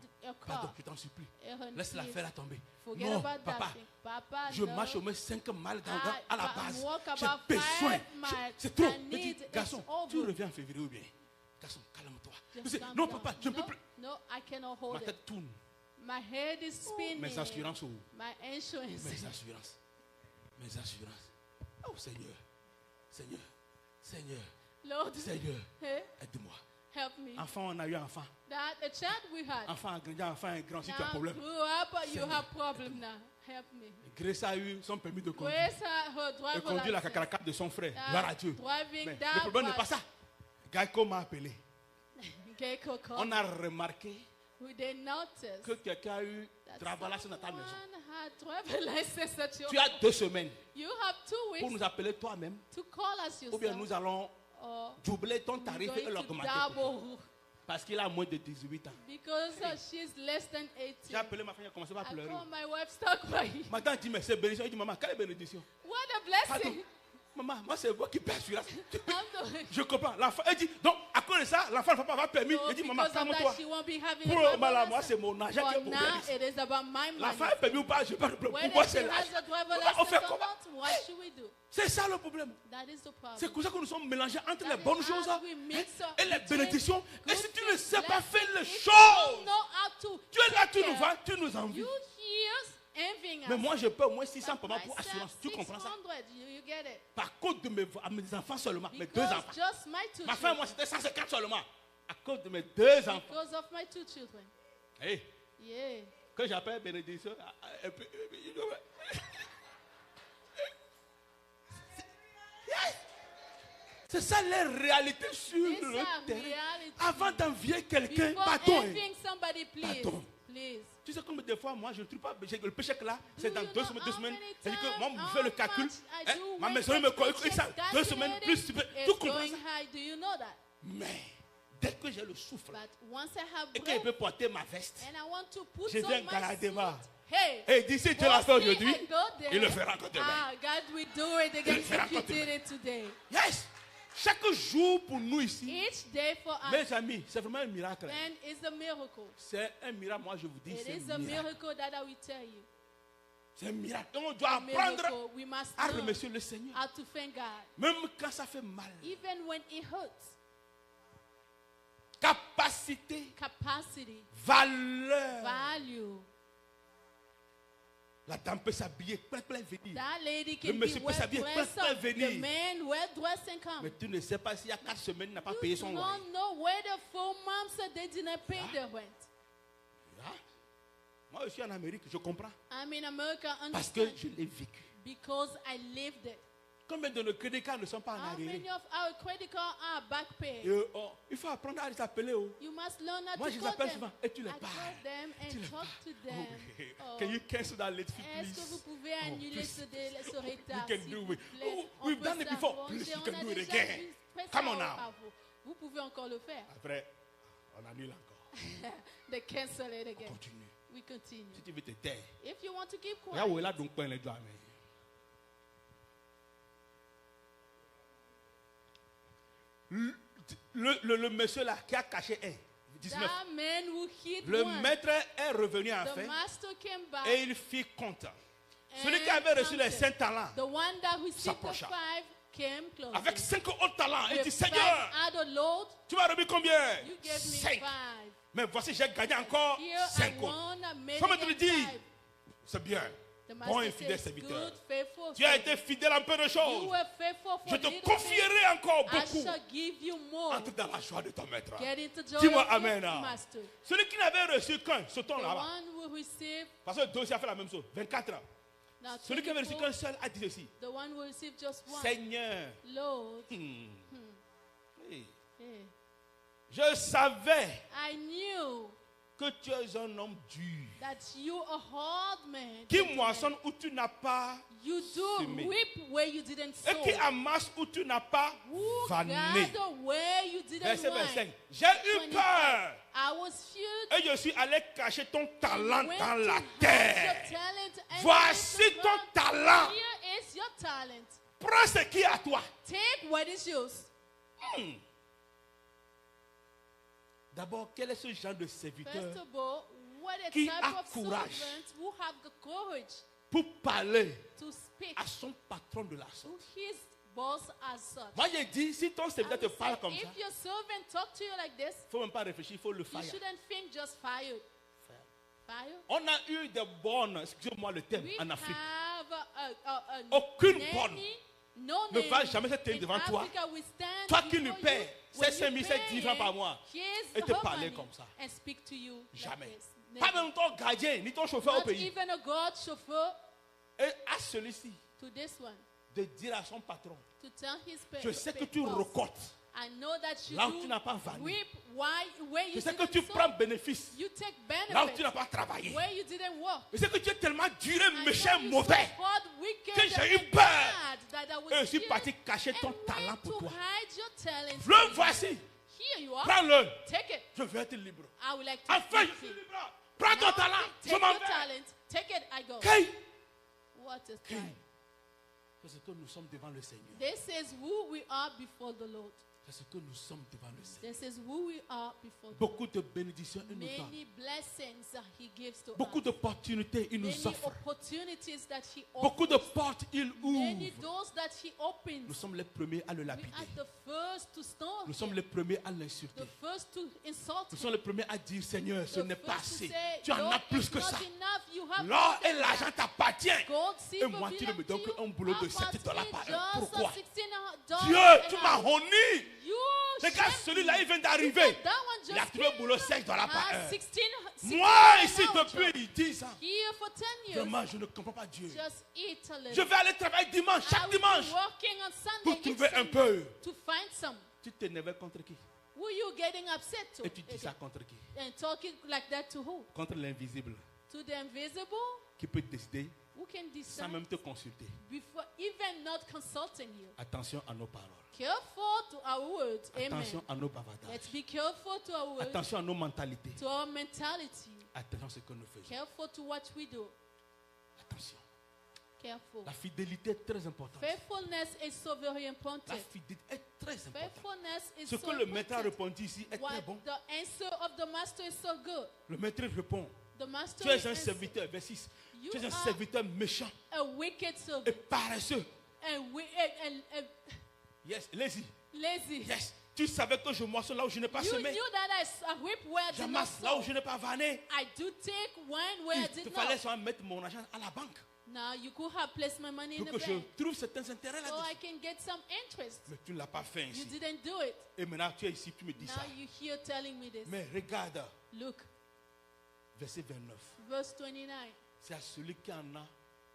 A: pardon, je t'en supplie. Laisse l'affaire tomber.
B: Forget
A: non,
B: about
A: papa,
B: Papa,
A: je marche au moins 5 miles à la base. J'ai besoin. C'est trop. Je dis, garçon, tu reviens en février ou bien? Garçon, calme-toi. Non, papa, je ne peux plus.
B: No, I cannot hold
A: Ma tête tourne.
B: My head is spinning.
A: Mes assurances.
B: My insurance.
A: Mes assurances. Mes assurances. Oh Seigneur. Seigneur. Seigneur.
B: Lord,
A: Seigneur, aide-moi.
B: Help me.
A: Enfant, on a eu enfant.
B: That a child we had.
A: Enfant a grandi, enfant est grand. Si tu as un problème.
B: Grew up, you have problem now. Help me.
A: Grace a eu son permis de conduire.
B: Elle
A: conduit la cacaracate de son frère. Gloire à Dieu. Mais le problème n'est pas ça. Geico m'a appelé. On a remarqué que quelqu'un a eu travail dans ta maison. Tu as 2 semaines pour nous appeler toi-même. Ou bien nous allons doubler ton tarif et l'augmenter. Parce qu'il a moins de 18 ans. J'ai appelé ma femme, elle a commencé à pleurer. Madame dit, mais c'est bénédiction. Elle dit, maman, quelle bénédiction?
B: What a blessing.
A: Pardon. Maman, moi c'est moi qui paie celui-là. Je comprends. L'enfant, elle dit, donc à cause de ça, l'enfant ne va pas avoir permis. Elle dit, maman, calme-toi. Pour moi, c'est mon argent qui est problème. L'enfant est permis ou pas, je n'ai pas de problème. Pourquoi c'est là? On fait comment? C'est ça le problème. C'est comme ça que nous sommes mélangés entre les bonnes choses et les bénédictions. Et si tu ne sais pas faire les choses, tu es là, tu nous vends, tu nous envies. Mais moi, je paie au moins 600 par mois pour assurance. Tu comprends ça? Par cause de mes enfants seulement, mes 2 enfants. Ma femme, moi, c'était 150 seulement. À cause de mes 2 enfants. Hey. Que j'appelle bénédiction. C'est ça les réalités sur le terrain. Avant d'envier quelqu'un, pardon. Pardon. Tu sais comme des fois, moi, je ne trouve pas le péché que là, c'est dans 2 semaines. C'est-à-dire que moi, je fais le calcul. Ma maison me colle ça. 2 semaines plus. Tu comprends ça? Mais dès que j'ai le souffle et que je peux porter ma veste, je viens Galadema. Et d'ici Dieu l'a fait aujourd'hui, il le fera encore demain. Il le fera encore demain. Yes! Chaque jour pour nous ici, mes amis, c'est vraiment un miracle. C'est un miracle, moi je vous dis, c'est un miracle. C'est un miracle. Donc on doit apprendre à remercier le Seigneur. Même quand ça fait mal. Capacité. Valeur. La dame peut s'habiller, plein venir. Le monsieur peut s'habiller, plein venir. Mais tu ne sais pas s'il y a 4 semaines, il n'a pas payé son loyer. Moi, je suis en Amérique, je comprends. Parce que je l'ai vécu. Combien de nos crédits cards ne sont pas en arrière? Il faut apprendre à les appeler. Moi, je les appelle souvent. Et tu les parles. Can you cancel that late fee, please?
B: Est-ce que vous pouvez annuler ce retard?
A: You can do it. We've done it before. Please, you can do it again. Come on now.
B: Vous pouvez encore le faire.
A: Après, on annule encore.
B: They cancel it again.
A: On continue.
B: We continue.
A: Si tu veux te taire.
B: If you want to keep quiet.
A: Regarde où est là donc pas les doigts. Le monsieur là qui a caché un. 19.
B: That man who hid
A: Le
B: one.
A: maître est revenu en
B: The
A: fait
B: master came back.
A: et il fit compte. Celui qui avait reçu les 5 talents
B: The one that received the
A: s'approcha.
B: 5 came closer.
A: Avec 5 autres talents. Il
B: With
A: dit
B: 5
A: Seigneur,
B: other load,
A: tu m'as remis combien?
B: you gave me
A: 5.
B: 5.
A: Mais voici, j'ai gagné encore
B: Here I
A: 5 autres.
B: won, I made
A: Comme
B: it
A: tu le
B: in
A: dis,
B: 5.
A: c'est bien.
B: The
A: Bon et
B: master
A: fidèle
B: says,
A: serviteur.
B: good, faithful
A: Tu as
B: servant.
A: été fidèle en peu de
B: You
A: choses.
B: were faithful
A: Je
B: for
A: te
B: little
A: confierai
B: things.
A: encore
B: I
A: beaucoup.
B: shall give you more.
A: Entre dans la joie de ton maître.
B: Get into joy
A: Dis-moi
B: of
A: amen.
B: your master.
A: Celui qui n'avait reçu qu'un, sautons
B: The
A: là-bas.
B: one who received,
A: Parce que deux aussi a fait la même chose. 24 ans.
B: now
A: Celui qui avait reçu
B: 24,
A: qu'un seul a dit ceci.
B: the one who received just one.
A: Seigneur,
B: Lord,
A: oui,
B: yeah.
A: je savais
B: I knew
A: que tu es un homme dur.
B: that you a hard man.
A: Qui
B: gentleman.
A: moissonne où tu n'as pas
B: You do
A: semé.
B: reap where you didn't
A: Et
B: sow.
A: qui amasse où tu n'as pas
B: Who
A: vanné.
B: gather where you didn't
A: Verset
B: want.
A: 25. J'ai eu
B: 25.
A: peur.
B: I was feared.
A: Et je suis allé cacher ton talent
B: Went
A: dans
B: to
A: la
B: hide
A: terre.
B: your talent and
A: Voici
B: into
A: ton
B: God.
A: talent.
B: Here is your talent.
A: Prends ce qui est à toi.
B: Take what is yours.
A: D'abord, quel est ce genre de serviteur
B: First of all, what a
A: qui
B: type
A: a
B: of
A: courage
B: servant who have the courage
A: pour parler
B: to speak
A: à son patron de la
B: to
A: sorte?
B: his boss as such.
A: Moi, j'ai dit, si ton
B: I
A: serviteur te
B: would
A: parle
B: say,
A: comme ça,
B: if your servant talk to you like this,
A: il ne faut même pas réfléchir, il faut le
B: you
A: faire.
B: shouldn't think just fire. Fire.
A: On a eu des bornes, excusez-moi le terme,
B: We
A: en Afrique.
B: have a
A: Aucune
B: nanny,
A: borne
B: no
A: ne
B: nanny.
A: va jamais se tenir
B: In
A: devant toi.
B: Africa, we stand
A: Toi qui
B: before
A: lui paies
B: you,
A: ces
B: when
A: 5 000,
B: you
A: ces
B: pay
A: 10 francs par mois,
B: here's
A: et
B: the
A: te
B: whole
A: parler
B: money
A: comme ça.
B: and speak to you like
A: Jamais.
B: this.
A: Pas
B: Never.
A: même ton gardien, ni ton chauffeur au
B: Not
A: pays.
B: even a God chauffeur
A: Et à celui-ci,
B: to this one
A: de dire à son patron,
B: to tell his
A: je sais que tu
B: boss,
A: récoltes
B: I know that you
A: là où
B: do
A: tu n'as pas vanné.
B: reap where
A: Je
B: you
A: sais que
B: didn't
A: tu
B: sow.
A: prends bénéfice
B: You take
A: là où tu
B: benefit
A: n'as pas travaillé.
B: where you didn't work.
A: Je sais que tu es tellement dur,
B: I
A: méchant,
B: know you
A: mauvais,
B: so hard, wicked,
A: que j'ai eu
B: and
A: peur.
B: bad that I was
A: et je suis
B: scared
A: parti cacher ton
B: and
A: talent
B: went
A: pour
B: to
A: toi.
B: hide your talent
A: Le
B: from you.
A: voici,
B: Here you are.
A: prends-le,
B: Take it.
A: je veux être libre.
B: I would like to
A: Enfin, je
B: speak
A: suis
B: to you.
A: libre. Prends ton
B: Now,
A: talent, je
B: take
A: m'en
B: your
A: vais.
B: talent. Take it, I go.
A: Hey.
B: What is
A: Hey.
B: time?
A: C'est ce que nous sommes devant le Seigneur.
B: This is who we are before the Lord.
A: C'est ce que nous sommes devant le Seigneur.
B: This is who we are before the
A: Beaucoup de bénédictions il nous donne.
B: Many blessings that He gives to
A: Beaucoup
B: us.
A: d'opportunités il nous
B: Many
A: offre.
B: opportunities that He
A: Beaucoup
B: offers.
A: de portes il
B: Many
A: ouvre.
B: doors that He opens.
A: Nous sommes les premiers à le
B: We
A: lapider.
B: are the first to stone
A: Nous sommes
B: him,
A: les premiers à l'insulter.
B: the first to insult
A: Nous
B: him,
A: sommes les premiers à dire Seigneur, ce
B: the
A: n'est pas
B: first to
A: assez.
B: say,
A: Tu en
B: "Lord,
A: as plus
B: it's
A: que
B: not
A: ça.
B: enough, you have
A: L'or
B: more
A: et
B: than
A: l'argent
B: that.
A: t'appartiennent.
B: Gold,
A: Et
B: silver
A: moi, tu ne me
B: belong
A: donnes
B: to
A: qu'un
B: you.
A: boulot de
B: About
A: $7 par
B: me,
A: heure.
B: just
A: Pourquoi?
B: $16
A: Dieu,
B: an
A: tu m'as
B: hour.
A: honni.
B: You
A: Regarde,
B: shamed
A: celui-là,
B: me.
A: il vient
B: Look
A: d'arriver.
B: at that one
A: Il a
B: just
A: trouvé un
B: came.
A: boulot $16 par heure.
B: 16
A: Moi, ici,
B: an hour
A: depuis 10 ans,
B: here for 10 years.
A: vraiment, je ne comprends pas Dieu.
B: Just eat a
A: Je
B: little.
A: vais aller travailler dimanche,
B: I
A: chaque
B: will be
A: dimanche,
B: working on Sunday
A: pour
B: each
A: trouver un
B: Sunday
A: peu.
B: to find some.
A: Tu t'énerves contre qui?
B: Who you getting upset to?
A: Et tu dis ça contre qui?
B: And talking like that to who?
A: Contre l'invisible,
B: To the invisible
A: qui peut décider
B: who can
A: sans
B: decide
A: même te consulter.
B: before even not consulting you.
A: Attention à nos paroles.
B: Careful to our words.
A: Attention
B: Amen.
A: à nos bavardages.
B: Let's be careful to our words,
A: Attention à nos mentalités.
B: to our mentality.
A: Attention à ce que nous faisons.
B: Careful to what we do.
A: Attention.
B: Careful.
A: La fidélité est très importante.
B: Faithfulness is so very important.
A: La fidélité est très importante.
B: Faithfulness is
A: Ce
B: so
A: que le maître a
B: important.
A: répondu ici est très
B: What
A: bon.
B: the answer of the master is so good.
A: Le maître répond,
B: The master
A: tu es un
B: answer,
A: serviteur, verset 6.
B: You
A: Tu es un
B: are
A: serviteur méchant
B: a wicked
A: et
B: servant
A: paresseux.
B: and
A: Yes, lazy.
B: lazy.
A: Yes. Tu savais que je moissonne là où je n'ai pas
B: You
A: semé.
B: knew that I reap where I did not
A: J'amasse là où je
B: sow.
A: n'ai pas vanné.
B: I do take wine where I
A: Il te
B: did
A: fallait
B: not.
A: seulement mettre mon argent à la banque
B: Now you could have placed my money in
A: pour
B: the
A: que je
B: bank
A: trouve certains intérêts
B: so I
A: là-dessus.
B: can get some interest.
A: Mais tu ne l'as pas fait
B: You
A: ainsi.
B: didn't do it.
A: Et maintenant tu es ici, tu me dis
B: Now
A: ça.
B: you here telling me this.
A: Mais regarde,
B: Look,
A: verset 29.
B: verse 29.
A: C'est à celui qui en a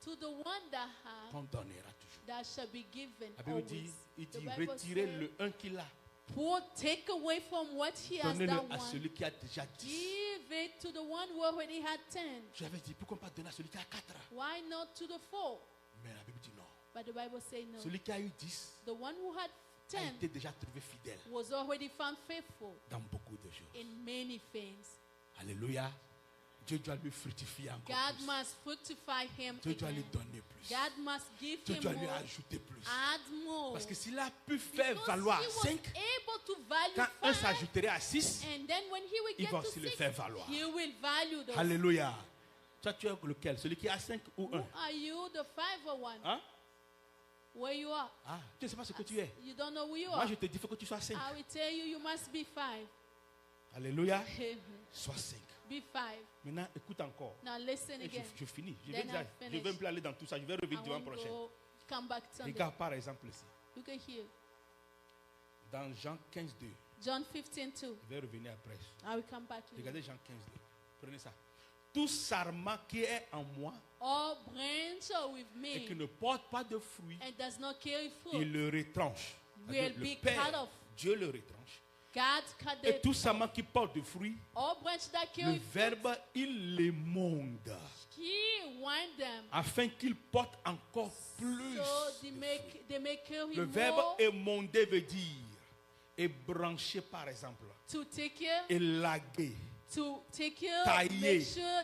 B: To the one that has,
A: qu'on donnera toujours.
B: that shall be given
A: La Bible dit,
B: always.
A: il
B: The
A: dit,
B: Bible
A: retirez
B: says,
A: le un qu'il a.
B: Pour take away from what he has
A: Donnez-le
B: that
A: à
B: one.
A: celui qui a déjà 10.
B: Give it to the one who already had 10.
A: J'avais dit, pourquoi pas donner à celui qui a 4?
B: Why not to the 4?
A: Mais la Bible dit non.
B: But the Bible says no.
A: Celui qui a eu 10
B: The one who had
A: a
B: 10
A: été déjà trouvé fidèle
B: was already found faithful
A: dans beaucoup de choses.
B: in many things.
A: Alléluia. Dieu doit lui fructifier encore
B: God
A: plus.
B: must fructify him
A: Dieu doit lui
B: again.
A: donner plus.
B: God must give
A: Dieu
B: him
A: doit lui
B: more,
A: ajouter plus.
B: add more.
A: Parce que s'il a pu faire
B: Because
A: valoir
B: he was
A: 5,
B: able to value
A: quand un
B: 5,
A: s'ajouterait à 6,
B: and then when he will
A: il
B: get
A: va
B: to
A: aussi le
B: 6,
A: faire valoir.
B: he will value those.
A: Alléluia. Toi, tu es lequel? Celui qui a 5 ou 1?
B: Who are you, the 5 or 1?
A: Hein?
B: Where you are?
A: Ah, tu ne sais pas ce que tu es.
B: You don't know who you
A: Moi,
B: are.
A: je te dis, il faut que tu sois 5.
B: I will tell you, you must be 5.
A: Alléluia. Sois 5.
B: Be 5.
A: Maintenant, écoute encore.
B: Now listen
A: Et
B: again.
A: je finis. Je
B: Then
A: vais
B: I
A: ne vais plus aller dans tout ça. Je vais
B: I
A: revenir dimanche
B: want
A: prochain.
B: to come back Sunday.
A: Regarde par exemple ici.
B: Look at here.
A: Dans Jean 15, 2.
B: John 15:2.
A: Je vais revenir après.
B: I will come back to you.
A: Regardez Jean 15, 2. Prenez ça. Tout sarment qui est en moi
B: All branch with
A: et qui
B: me
A: ne porte pas de fruits,
B: and does not carry
A: il
B: fruit
A: le retranche.
B: will
A: Le
B: be
A: Père,
B: cut off.
A: Dieu le retranche.
B: God cut
A: Et
B: the
A: tout sarment qui porte de fruits,
B: all branch that
A: le
B: carry fruit.
A: Verbe, il les monde
B: He wind them
A: afin qu'il porte encore plus.
B: so
A: de fruits.
B: they may carry
A: Le verbe
B: more
A: émondé veut dire ébrancher par exemple,
B: to take care,
A: élaguer,
B: make sure,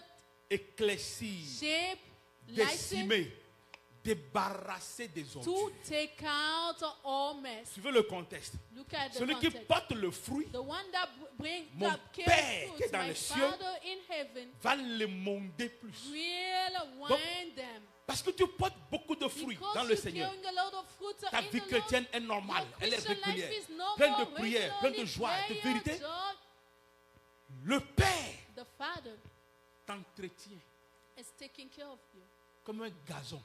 A: éclaircir,
B: shape, lighten,
A: décimer, débarrasser des
B: to
A: ordures.
B: take out all mess.
A: Suivez le contexte.
B: Look at the
A: Celui qui
B: context.
A: porte le fruit
B: The one that bring
A: Mon
B: that
A: Père
B: carries
A: qui est
B: fruit,
A: dans
B: my
A: les cieux
B: Father in heaven,
A: va le monder plus.
B: will wind them.
A: Parce que tu portes beaucoup de fruits
B: Because
A: dans le
B: you're
A: Seigneur.
B: carrying a lot of fruit
A: Ta
B: in
A: vie
B: the Lord,
A: chrétienne est normale,
B: your
A: elle est
B: Christian
A: régulière,
B: life is no
A: pleine de
B: more
A: prières, pleine de
B: regularly
A: joie, de
B: prayer,
A: vérité.
B: joy.
A: Le Père
B: The Father
A: t'entretient
B: is taking care of you.
A: comme un gazon.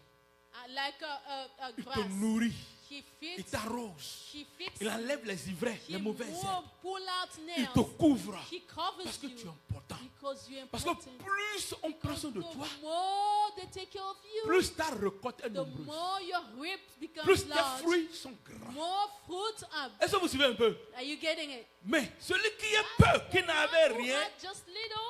B: Like a
A: Il te
B: grass.
A: nourrit,
B: He
A: il
B: feeds,
A: t'arrose,
B: he fixes,
A: il enlève les ivraies,
B: he
A: les mauvaises herbes.
B: pull out
A: Il
B: nails.
A: te couvre
B: He covers
A: parce que
B: you
A: tu es important.
B: because you're
A: Parce que
B: important.
A: plus on prend soin de
B: The
A: toi,
B: more they take care of you,
A: plus ta récolte est
B: the
A: nombreuse,
B: more your ribs become
A: plus tes
B: large,
A: fruits sont grands.
B: more fruit are.
A: Est-ce que vous suivez un peu?
B: Are you getting it?
A: Mais celui qui est peu, qui n'avait
B: Who
A: rien,
B: had just little,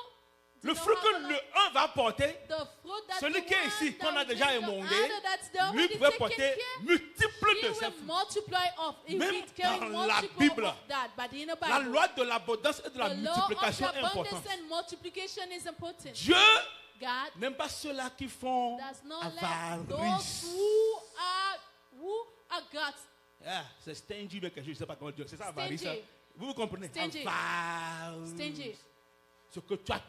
A: le
B: did not
A: fruit
B: have
A: que
B: a lot.
A: le 1 va porter,
B: The fruit that
A: celui
B: the
A: qui est
B: one
A: ici,
B: that
A: qu'on a
B: will
A: déjà
B: bring the
A: émondé,
B: other that's there
A: lui
B: already
A: pouvait
B: taken
A: porter
B: care,
A: multiples
B: he
A: de
B: will
A: ses fruits.
B: multiply of. He
A: Même
B: will carry
A: dans la
B: multiple
A: Bible,
B: of that. But in the
A: La
B: Bible,
A: loi de l'abondance et de la
B: the law of
A: multiplication est
B: abundance
A: importante.
B: and multiplication is important.
A: Dieu
B: God
A: n'aime pas ceux-là qui font
B: does not let those
A: avarice.
B: who are God.
A: Ah, c'est stingy, mais quelque chose, je ne sais pas comment dire. C'est ça, avarice.
B: Stingy.
A: Hein? Vous comprenez?
B: Stingy.
A: Avarice.
B: Stingy.
A: Ce que tu as,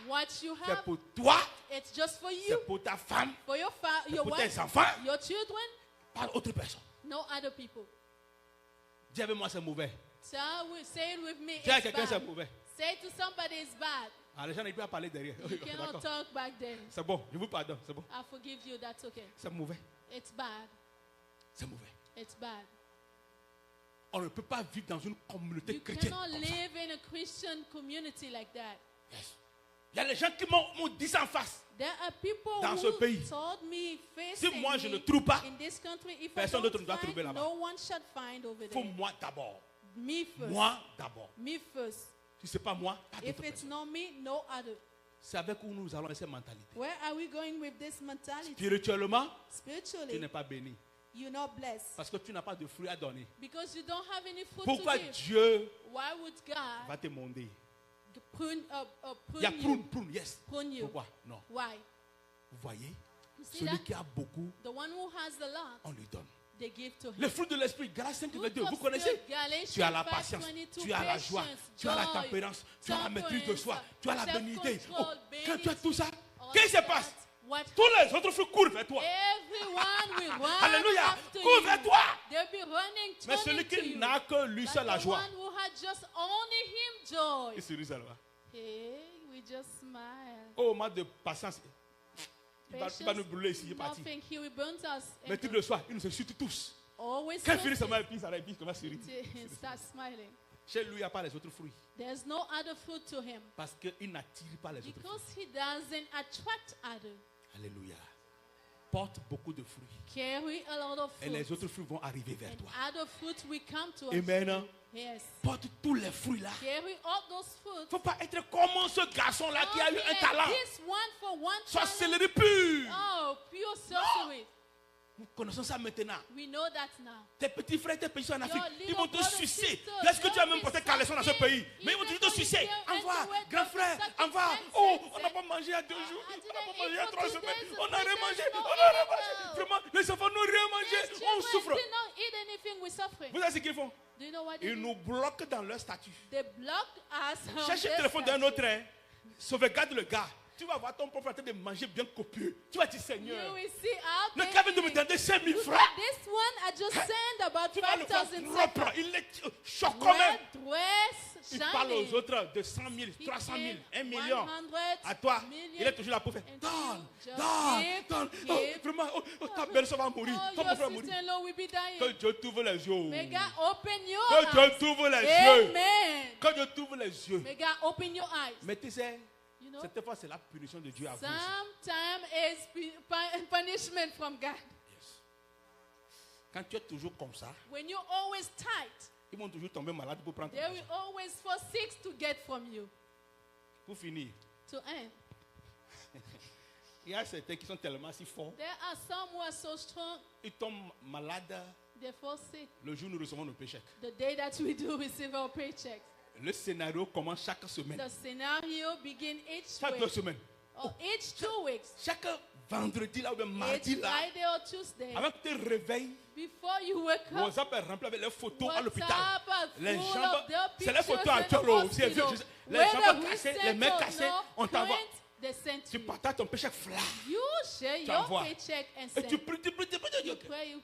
B: What you
A: c'est
B: have,
A: pour toi,
B: it's just for you,
A: c'est pour ta femme,
B: for your
A: c'est
B: your
A: pour
B: wife,
A: tes enfants,
B: your children,
A: pas autre personne.
B: no other people.
A: Dis avec moi, c'est mauvais.
B: So say it with me.
A: Dis à
B: It's
A: quelqu'un, c'est
B: bad.
A: mauvais.
B: Say to somebody it's bad.
A: Ah, les gens n'arrivent pas à parler derrière.
B: You cannot
A: D'accord.
B: talk back then.
A: C'est bon, je vous pardonne, c'est bon.
B: I forgive you. That's okay.
A: C'est mauvais,
B: It's bad.
A: c'est mauvais.
B: It's bad.
A: On ne peut pas vivre dans une communauté
B: You
A: chrétienne
B: cannot
A: comme ça.
B: live in a Christian community like that.
A: Yes. Il y a les gens qui m'ont dit ça en face.
B: There are people
A: Dans ce
B: who
A: pays.
B: told me face
A: Si moi je ne trouve pas,
B: in this country, if
A: personne
B: I
A: d'autre
B: don't
A: ne doit
B: find,
A: trouver là-bas.
B: no one should find over
A: il faut
B: there.
A: moi d'abord.
B: Me first.
A: Moi d'abord.
B: Me first.
A: Si ce n'est pas moi, pas
B: If
A: d'autre
B: it's
A: personne.
B: not me, no other.
A: C'est avec où nous allons avec cette mentalité.
B: Where are we going with this mentality?
A: Spirituellement, tu
B: Spiritually,
A: n'es pas béni.
B: you're not blessed
A: Parce que tu n'as pas de fruits à donner.
B: because you don't have any fruit
A: Pourquoi
B: to give.
A: Dieu
B: Why would God
A: va te monder?
B: prune
A: Il y a
B: you?
A: prune, yes.
B: Prune you.
A: Pourquoi? Non.
B: Why?
A: Vous voyez,
B: You see
A: celui
B: that?
A: qui a beaucoup,
B: The one who has the lot,
A: on lui donne.
B: they give to him.
A: Les fruits de l'esprit, Galates 5,
B: Fruit
A: 22,
B: of
A: vous connaissez?
B: spirit, Galatians
A: Tu as la
B: 5,
A: patience,
B: 22,
A: tu as la joie,
B: patience,
A: tu as la
B: joy,
A: tempérance, tu as la maîtrise de soi,
B: temperance,
A: tu as la bénité.
B: self-control,
A: Quand tu as tout ça,
B: all
A: qu'est-ce qui se
B: that,
A: passe?
B: what
A: Tous les autres fruits courent vers toi.
B: everyone will run
A: Alléluia.
B: after
A: Cours vers
B: you.
A: toi.
B: They'll be running,
A: Mais
B: turning
A: celui
B: to
A: qui
B: you.
A: n'a que lui
B: But
A: seul la
B: the
A: joie,
B: one who had just only him joy.
A: il sourit seulement.
B: Hey, we just smile.
A: Oh, manque de patience. Il va
B: Patience,
A: nous brûler ici, il est parti.
B: nothing, he will burn us.
A: Mais tout le soir, il nous insulte tous.
B: Always
A: Quand il finit
B: so
A: seulement, il ça il commence à sourire.
B: start smiling.
A: Chez lui, il n'y a pas les autres fruits.
B: There's no other fruit to him
A: Parce qu'il n'attire pas les autres fruits.
B: because he doesn't attract other.
A: Alléluia. Porte beaucoup de fruits.
B: Carry a lot of
A: Et
B: fruit.
A: les autres fruits vont arriver vers
B: And
A: toi.
B: other fruit will come to us.
A: Amen.
B: Yes.
A: Porte tous les fruits là.
B: Carry all those fruits.
A: Il ne faut pas être comme ce garçon-là qui a eu
B: Don't be
A: un
B: like
A: talent.
B: this one for one
A: Sois
B: talent.
A: céleri pur.
B: Oh, pure sorcery.
A: Nous connaissons ça maintenant.
B: We know that now.
A: Tes petits frères, tes petits soeurs en Afrique,
B: Your
A: ils vont te
B: little
A: sucer.
B: brothers,
A: Est-ce que tu as même porté caleçon dans ce pays? Mais ils vont te sucer. Envoie, grand frère, envoie. Oh, on n'a pas mangé il y a 2 jours. On n'a pas mangé il y a 3 semaines. On n'a rien mangé. On n'a rien mangé. Vraiment, les enfants n'ont rien mangé. On souffre. Vous savez ce qu'ils font? Ils nous bloquent dans leur statut. Cherche le téléphone d'un autre. Sauvegarde le gars. Tu vas voir ton propre en train de manger bien copieux. Tu vas dire, Seigneur, le gars vient de me donner 5 000 francs.
B: This one I just sent about
A: Tu vas le faire
B: 5,000
A: propre. Il est choquant même.
B: dress,
A: Il parle aux autres de 100 000, 300 000, 1 million. À toi, il est toujours là pour faire. Donne. Vraiment, ta belle-sœur va mourir. Ton frère va mourir. Que Dieu t'ouvre les yeux.
B: May God open your
A: Que Dieu
B: eyes.
A: t'ouvre les yeux.
B: Amen.
A: Que Dieu t'ouvre les yeux.
B: May God open your eyes.
A: Mais tu sais,
B: You know,
A: cette fois, c'est la punition de Dieu à vous.
B: sometimes it's punishment from God.
A: Yes. Quand tu es toujours comme ça,
B: When you're always tight,
A: ils vont toujours tomber malades pour prendre ton
B: they will
A: argent.
B: always fall sick to get from you.
A: Pour finir,
B: To end.
A: il y a certains qui sont tellement si forts,
B: There are some who are so strong,
A: ils tombent malades
B: they fall sick.
A: le jour où nous recevons nos paychecks.
B: The day that we do receive our paychecks.
A: Le scénario commence chaque semaine.
B: The scenario begin each
A: Chaque 2
B: week.
A: semaines.
B: Or each 2 weeks.
A: Chaque vendredi là ou bien
B: Each
A: mardi là,
B: Friday or Tuesday.
A: avant que tu te réveilles,
B: Before you wake up,
A: WhatsApp est rempli avec les photos à l'hôpital.
B: WhatsApp
A: Les
B: full
A: gens,
B: of their
A: c'est les photos
B: pictures
A: actuelles.
B: in the
A: C'est vieux.
B: hospital.
A: Les
B: Whether
A: jambes
B: we
A: cassées,
B: sent
A: les mains
B: or
A: cassées,
B: no
A: on t'envoie.
B: print, they sent
A: Tu
B: you.
A: partages ton péché flat.
B: You share
A: Tu
B: your
A: envoies.
B: paycheck and
A: Et
B: send.
A: tu pries, tu pries.
B: You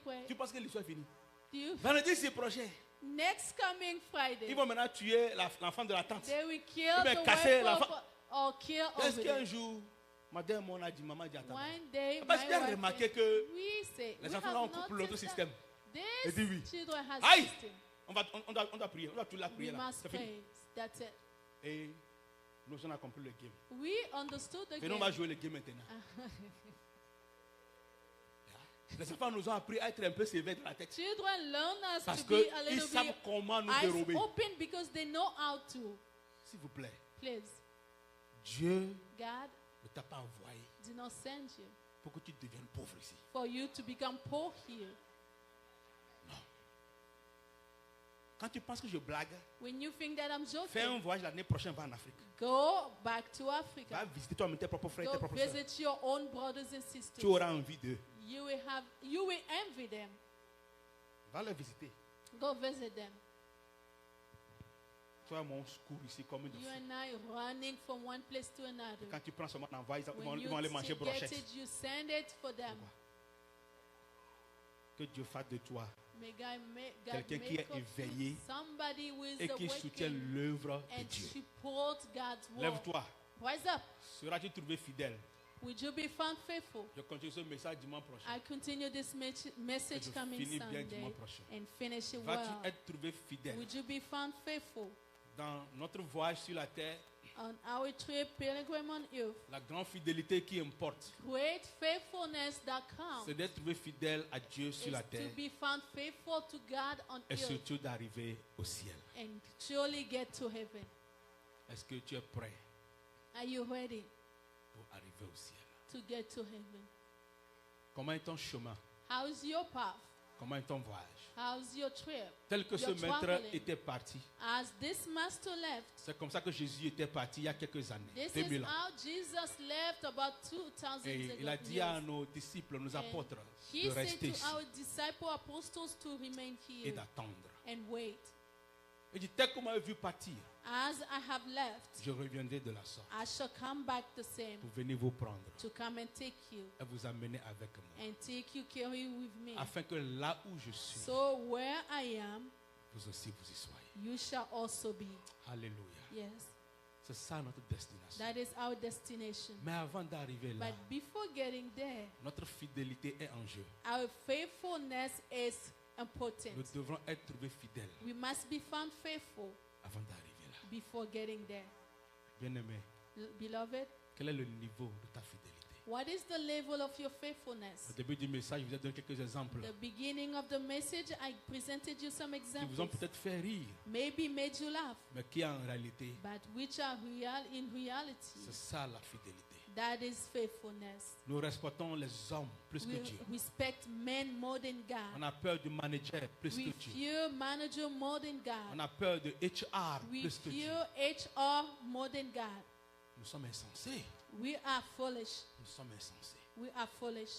B: pray.
A: Tu penses que l'histoire est finie.
B: Do you-
A: Vendredi, c'est prochain.
B: Next coming Friday,
A: Ils vont maintenant tuer l'enfant de la tante.
B: they will kill
A: Ils vont
B: the
A: casser
B: wife
A: l'enfant.
B: or kill
A: Est-ce
B: over
A: qu'un
B: there.
A: jour, madame, on a dit, maman, dit, attends.
B: One day,
A: Parce
B: my
A: qu'il a
B: wife
A: remarqué
B: said,
A: que
B: we say,
A: les
B: we
A: enfants
B: have
A: là ont coupé l'autre
B: noticed
A: système.
B: that
A: Et dit oui.
B: This children has
A: Aïe!
B: system.
A: On doit prier. On doit tout la
B: We
A: prier là.
B: must
A: C'est fini.
B: pray. That's it.
A: Et nous on a compris le game.
B: We understood the
A: Et nous on
B: game.
A: va jouer le game maintenant. Les enfants nous ont appris à être un peu sévères dans la tête.
B: Children learn us
A: Parce
B: to be a
A: qu'ils
B: little
A: savent
B: bit
A: comment nous
B: eyes
A: dérober.
B: open because they know how to.
A: S'il vous plaît,
B: Please,
A: Dieu
B: God
A: ne t'a pas envoyé
B: did not send you
A: pour que tu deviennes pauvre ici.
B: for you to become poor here.
A: Quand tu penses que je blague,
B: When you think that I'm
A: fais un
B: joking,
A: voyage l'année prochaine, va en Afrique.
B: go back to
A: Va
B: Africa.
A: visiter toi-même tes propres frères et tes
B: Go
A: propres sœurs.
B: visit your own brothers and
A: Tu
B: sisters.
A: auras envie d'eux.
B: You will envy them.
A: Va les visiter.
B: Go visit them.
A: Toi, mon secours ici comme une
B: You
A: fille.
B: and I running from one place to another.
A: Quand tu prends seulement l'envoi, ils
B: When
A: vont aller manger
B: you get
A: brochette.
B: it, you send it for them.
A: Que Dieu fasse de toi
B: May God
A: quelqu'un qui
B: make
A: est
B: of you
A: éveillé
B: somebody who is
A: et qui soutient
B: awakened
A: l'œuvre de
B: and
A: Dieu.
B: support God's work.
A: Lève-toi.
B: Rise up.
A: Seras-tu trouvé fidèle?
B: Would you be found faithful?
A: Je continue ce message dimanche prochain.
B: I continue this message
A: Je
B: coming
A: finis bien
B: Sunday
A: dimanche prochain.
B: and finish it
A: Vas-tu
B: well.
A: être trouvé fidèle?
B: Would you be found faithful?
A: Dans notre voyage sur la terre,
B: On our trip, Pilgrim on Earth,
A: la grande fidélité qui importe,
B: great faithfulness that comes
A: c'est d'être trouvé fidèle à Dieu sur
B: is
A: la
B: to
A: terre
B: be found faithful to God on
A: et
B: earth
A: surtout d'arriver au ciel.
B: and surely get to heaven.
A: Est-ce que tu es prêt
B: Are you ready
A: pour arriver au ciel?
B: to get to heaven?
A: Comment est ton chemin?
B: How's your path?
A: Comment est ton voyage?
B: How's your trip?
A: Tel que ce
B: Your
A: maître
B: traveling.
A: était parti,
B: As this master left,
A: c'est comme ça que Jésus était parti il y a quelques années,
B: this
A: 2000
B: is
A: ans.
B: how Jesus left about 2,000
A: Et il a dit à
B: years.
A: nos disciples, nos
B: And
A: apôtres,
B: He
A: de
B: said
A: rester
B: to
A: ici
B: our disciple apostles to remain
A: et
B: here
A: d'attendre.
B: and wait.
A: Il dit, tel que vous m'avez vu partir,
B: As I have left,
A: je reviendrai de la sorte
B: I shall come back the same
A: pour venir vous prendre
B: to come and take you
A: et vous amener avec moi,
B: and take you, carry you with me.
A: afin que là où je suis,
B: So where I am,
A: vous aussi vous y soyez.
B: you shall also be.
A: Alléluia.
B: Yes,
A: C'est ça notre destination.
B: that is our destination.
A: Mais avant d'arriver là,
B: But before getting there,
A: notre fidélité est en jeu.
B: our faithfulness is important.
A: Nous devrons être trouvés fidèles
B: We must be found faithful
A: avant d'arriver là.
B: before getting there.
A: Bien-aimé,
B: Beloved,
A: quel est le niveau de ta fidélité?
B: what is the level of your faithfulness?
A: Au début du message, je vous ai donné quelques exemples
B: The beginning of the message, I presented you some
A: qui vous ont
B: examples.
A: peut-être fait rire,
B: Maybe made you laugh,
A: mais qui en réalité,
B: but which are real in reality.
A: c'est ça la fidélité.
B: That is faithfulness.
A: Nous respectons les hommes plus que Dieu.
B: Respect men more than God.
A: On a peur du manager plus que Dieu.
B: Fear manager more than God.
A: On a peur de HR plus que Dieu.
B: We fear HR more than God.
A: Nous sommes insensés.
B: We are foolish.
A: Nous sommes insensés.
B: We are foolish.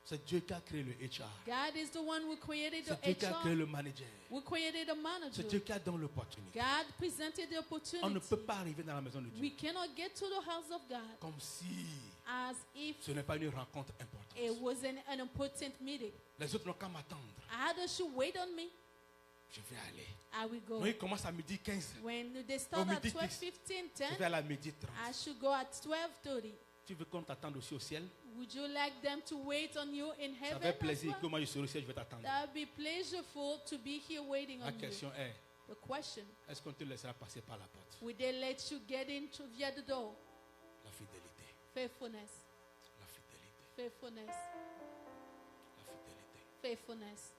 A: C'est Dieu qui a créé le HR.
B: God is the one who created the HR.
A: C'est Dieu qui a créé le manager.
B: Who created the manager.
A: C'est Dieu qui a donné l'opportunité.
B: God presented the opportunity.
A: On ne peut pas arriver dans la maison de Dieu.
B: We cannot get to the house of God.
A: Comme si
B: as if
A: ce n'est pas une rencontre importante.
B: It wasn't an important meeting.
A: Les autres n'ont qu'à m'attendre.
B: Others should wait on me.
A: Je vais aller.
B: I will go.
A: Quand ils commencent à midi 15.
B: When they start at 12:15, 10.
A: Je vais aller à midi 30.
B: I should go at 12:30.
A: Tu veux qu'on t'attende aussi au ciel?
B: Would you like them to wait on you in heaven?
A: Ça fait plaisir que moi je serai au ciel, je vais t'attendre.
B: That would be pleasureful to be here waiting on you.
A: La question est,
B: the question,
A: est-ce qu'on te laissera passer par la porte?
B: Will they let you get in via the door?
A: La fidélité.
B: Faithfulness.
A: La fidélité.
B: Faithfulness.
A: La fidélité.
B: Faithfulness.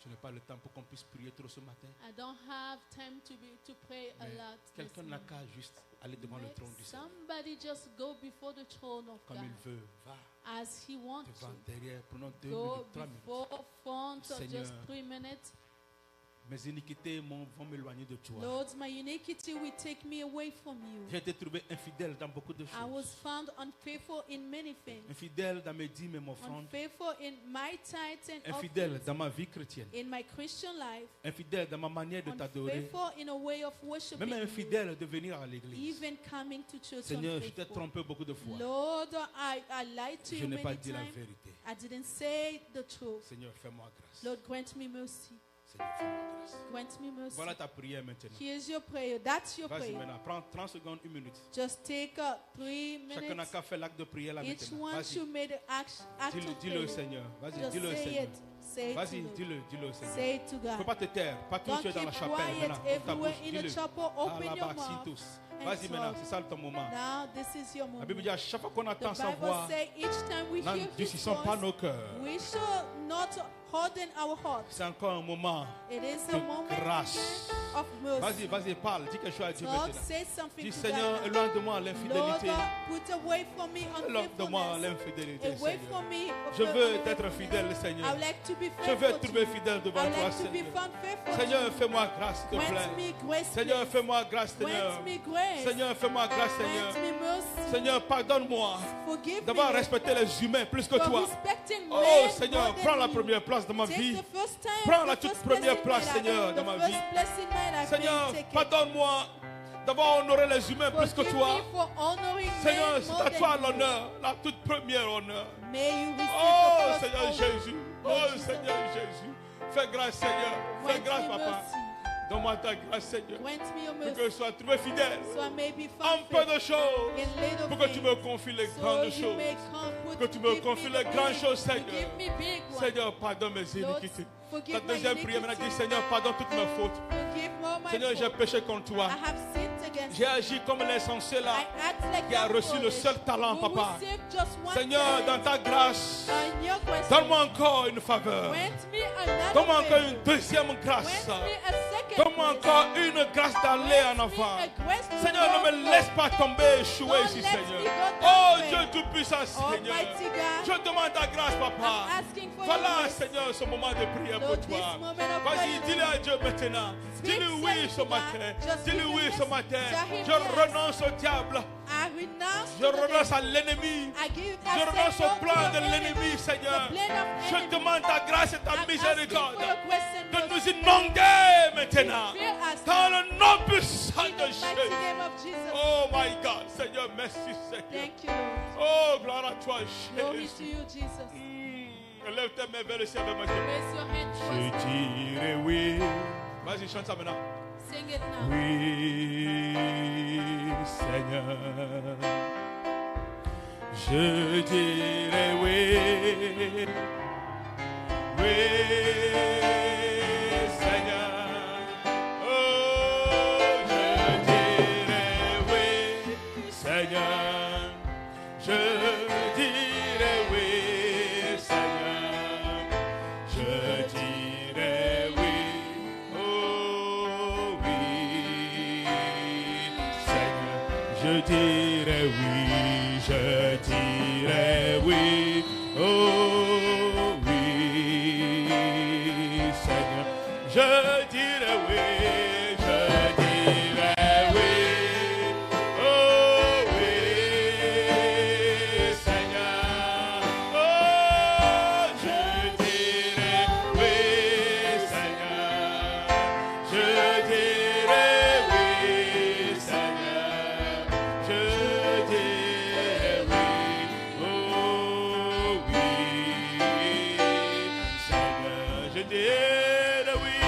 A: Je n'ai pas le temps pour qu'on puisse prier trop ce matin.
B: I don't have time to pray a lot.
A: Quelqu'un n'a qu'à juste aller devant le trône du Seigneur.
B: Somebody just go before the throne of God.
A: Comme il veut, va.
B: As he wants
A: devant,
B: to.
A: derrière, prenons 2
B: go
A: minutes, 3
B: before
A: minutes.
B: front
A: Seigneur,
B: just 3 minutes.
A: Mes iniquités vont m'éloigner de toi.
B: Lord, my iniquity will take me away from you.
A: J'ai été trouvé infidèle dans beaucoup de choses.
B: I was found unfaithful in many things.
A: Infidèle dans mes dîmes et mon offrande.
B: Unfaithful in my tithes and
A: infidèle
B: offerings.
A: dans ma vie chrétienne.
B: In my Christian life.
A: Infidèle dans ma manière de t'adorer.
B: Unfaithful in a way of worshiping.
A: Même infidèle de venir à l'église.
B: Even coming to church.
A: Seigneur, je t'ai trompé beaucoup de fois.
B: Lord, I lied to you
A: je n'ai
B: many
A: pas dit la
B: times.
A: vérité.
B: I didn't say the truth.
A: Seigneur, fais-moi grâce.
B: Lord, grant me mercy.
A: Seigneur, fais-moi grâce.
B: Grant me mercy.
A: Voilà ta prière maintenant.
B: Here's your prayer. That's your
A: Vas-y
B: prayer.
A: maintenant, prends 30 secondes, 1 minute.
B: Just take 3 minutes.
A: Chacun n'a qu'à faire l'acte de prière là
B: Each
A: maintenant.
B: one should make the act of
A: Dis-le au
B: prayer.
A: Seigneur. Vas-y,
B: Just
A: dis-le au
B: say
A: Seigneur.
B: it. Say it
A: Vas-y,
B: to God.
A: dis-le au Seigneur.
B: Say it to
A: Il ne faut
B: God.
A: pas te taire. Pas tout
B: Don't
A: tu es dans la
B: keep
A: chapelle.
B: quiet
A: Maintenant, ouvre ta
B: everywhere
A: bouche,
B: in the
A: dis-le.
B: chapel. Open your mouth.
A: Vas-y maintenant, c'est ça ton moment.
B: Now this is your
A: La Bible
B: moment.
A: dit à chaque fois qu'on
B: The
A: attend sa
B: Bible
A: voix,
B: says each time we hear His
A: n'endurcissons pas
B: voice,
A: nos cœurs.
B: we should not harden our hearts.
A: C'est encore un moment
B: It is
A: de
B: a moment
A: grâce.
B: of mercy.
A: Vas-y, parle. Dis quelque chose à Dieu
B: Lord,
A: maintenant.
B: say something
A: Dis
B: to
A: Seigneur,
B: God.
A: éloigne de moi
B: Lord,
A: l'infidélité.
B: put away from me
A: Éloigne de moi
B: unfaithfulness.
A: l'infidélité,
B: Away
A: Seigneur.
B: from me
A: Je veux être
B: unfaithfulness.
A: fidèle,
B: I
A: Seigneur.
B: would like to be
A: Je veux
B: faithful
A: être
B: to
A: trouvé
B: you.
A: fidèle
B: I
A: devant
B: would
A: toi,
B: like to be
A: Seigneur.
B: found faithful to
A: Seigneur,
B: you.
A: fais-moi grâce, s'il te
B: Grant
A: plaît.
B: me grace,
A: Seigneur,
B: please.
A: fais-moi grâce, Seigneur.
B: Grant me grace.
A: Seigneur, fais-moi grâce, Seigneur.
B: Grant me mercy.
A: Seigneur, pardonne-moi
B: Forgive
A: d'avoir
B: me
A: respecté les humains plus que
B: for
A: toi.
B: respecting
A: Oh
B: men
A: Seigneur,
B: more than
A: prends la
B: you.
A: première place dans ma
B: Take
A: vie.
B: the first time,
A: Prends
B: the
A: la toute
B: first
A: première
B: place in
A: place,
B: my life.
A: Seigneur, dans
B: The
A: ma
B: first
A: vie.
B: place in my life,
A: Seigneur,
B: may you take it.
A: pardonne-moi d'avoir honoré les humains plus que
B: Forgive
A: toi.
B: me for honoring
A: Seigneur,
B: men
A: c'est
B: more
A: à toi
B: than you.
A: l'honneur, la toute première honneur.
B: May you receive
A: Oh
B: the first
A: Seigneur
B: honor.
A: Jésus, oh
B: Jesus.
A: Seigneur Jésus, fais grâce Seigneur, fais
B: Grant
A: grâce
B: me
A: Papa.
B: mercy.
A: Donne-moi ta grâce Seigneur,
B: Grant me your
A: pour que je
B: mercy,
A: sois trouvé fidèle
B: so I may be
A: en
B: found
A: peu de
B: faithful
A: choses,
B: in little
A: pour que tu
B: things.
A: me confies les
B: So
A: grandes
B: you
A: choses.
B: may come,
A: Que tu me
B: give
A: confies
B: me
A: les
B: the
A: grandes
B: big-
A: choses, Seigneur.
B: Give me big ones.
A: Seigneur, pardonne mes
B: Lord,
A: iniquités.
B: forgive
A: Ta
B: my
A: deuxième prière maintenant dit
B: iniquity.
A: Seigneur, pardonne toutes mes fautes.
B: Forgive all my
A: Seigneur, j'ai
B: faults.
A: péché contre toi.
B: I have sinned against
A: J'ai
B: you.
A: agi comme l'insensé là,
B: I act like
A: qui a
B: that
A: reçu le
B: foolish,
A: seul talent,
B: who
A: Papa.
B: received just one
A: Seigneur,
B: talent.
A: dans ta grâce,
B: In your grace,
A: donne-moi encore une faveur.
B: grant me another
A: Donne-moi encore
B: favor.
A: une deuxième grâce.
B: Grant me a second
A: Donne-moi
B: grace.
A: encore une grâce d'aller en
B: Grant me
A: avant.
B: a grace to
A: Seigneur, ne
B: go
A: me laisse
B: forth.
A: pas tomber, échouer
B: Don't
A: ici,
B: let
A: Seigneur.
B: me go
A: Oh
B: that way.
A: Dieu Tout-Puissant, Seigneur.
B: Almighty God,
A: Je demande ta grâce, Papa.
B: I'm asking for your
A: Voilà,
B: grace.
A: Seigneur, ce moment de prière pour
B: Lord, this
A: toi.
B: moment of
A: Vas-y,
B: prayer.
A: dis-le à Dieu maintenant.
B: Speak,
A: Dis-le
B: say
A: oui
B: it
A: ce
B: to God.
A: matin.
B: Just
A: Dis-le
B: give
A: oui
B: him
A: ce
B: yes.
A: matin.
B: Tell him
A: Je
B: yes.
A: renonce au diable.
B: I renounce
A: Je
B: to the
A: renonce
B: devil.
A: à l'ennemi.
B: I
A: Je renonce
B: say no
A: au
B: to
A: plan
B: the
A: de
B: enemy.
A: l'ennemi, Seigneur.
B: The plan of
A: Je
B: enemy.
A: demande ta grâce et ta
B: I'm asking
A: miséricorde
B: for your grace and
A: de
B: mercy.
A: nous inonder maintenant.
B: Fill us
A: Dans le nom puissant
B: in
A: de
B: the mighty
A: Jésus.
B: name of Jesus.
A: Oh my God, Seigneur, merci Seigneur.
B: Thank you, Lord.
A: Oh, gloire à toi,
B: Glory to
A: Jésus.
B: you, Jesus.
A: Lève tes mains vers le ciel avec moi.
B: Raise your hand
A: Je
B: first.
A: dirai oui. Vas-y, chante ça maintenant.
B: Sing it now.
A: Oui, Seigneur. Je dirai oui. Oui, Seigneur. Oh, je dirai oui, Seigneur. Je dirai oui, Seigneur. Je dirai oui. Oh, oui, Seigneur. Je Je dirai oui, je dirai oui. Oh oui, Seigneur. Je dirai oui, je dirai oui. Oh oui, Seigneur. Oh, je dirai oui, Seigneur. Je dirai oui, Seigneur. Je dirai oui. Oh oui, Seigneur. Je dirai oui.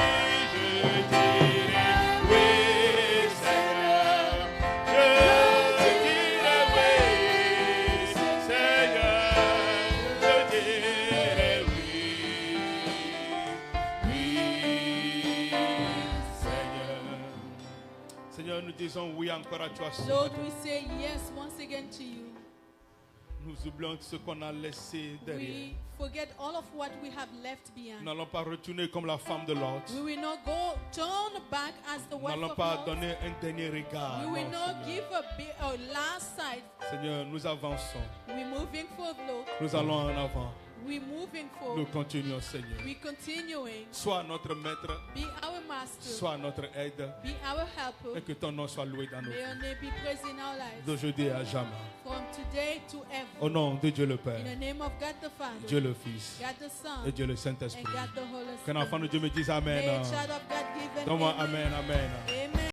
A: Seigneur, nous disons oui encore à toi.
B: Lord, we say yes once again to you.
A: Nous oublions ce qu'on a laissé derrière.
B: We forget all of what we have left behind.
A: Nous n'allons pas retourner comme la femme de Lot.
B: We will not go turn back as the wife of Lot.
A: Nous n'allons pas donner un dernier regard.
B: We will not give a last sight.
A: Seigneur, nous avançons.
B: We're moving forward.
A: Nous allons en avant.
B: We're moving forward.
A: Nous continuons, Seigneur.
B: We're continuing.
A: Sois notre maître.
B: Be our master.
A: Sois notre aide.
B: Be our helper.
A: Et que ton nom soit loué dans nos
B: vies. May your name be praised in our lives.
A: D'aujourd'hui à jamais.
B: From today to ever.
A: Au nom de Dieu le Père.
B: In the name of God the Father.
A: Dieu le Fils.
B: God the Son.
A: Et Dieu le Saint-Esprit.
B: And God the Holy Spirit.
A: Qu'un enfant de Dieu me dise Amen.
B: May a child of God give an
A: Donne-moi Amen, Amen.
B: Amen.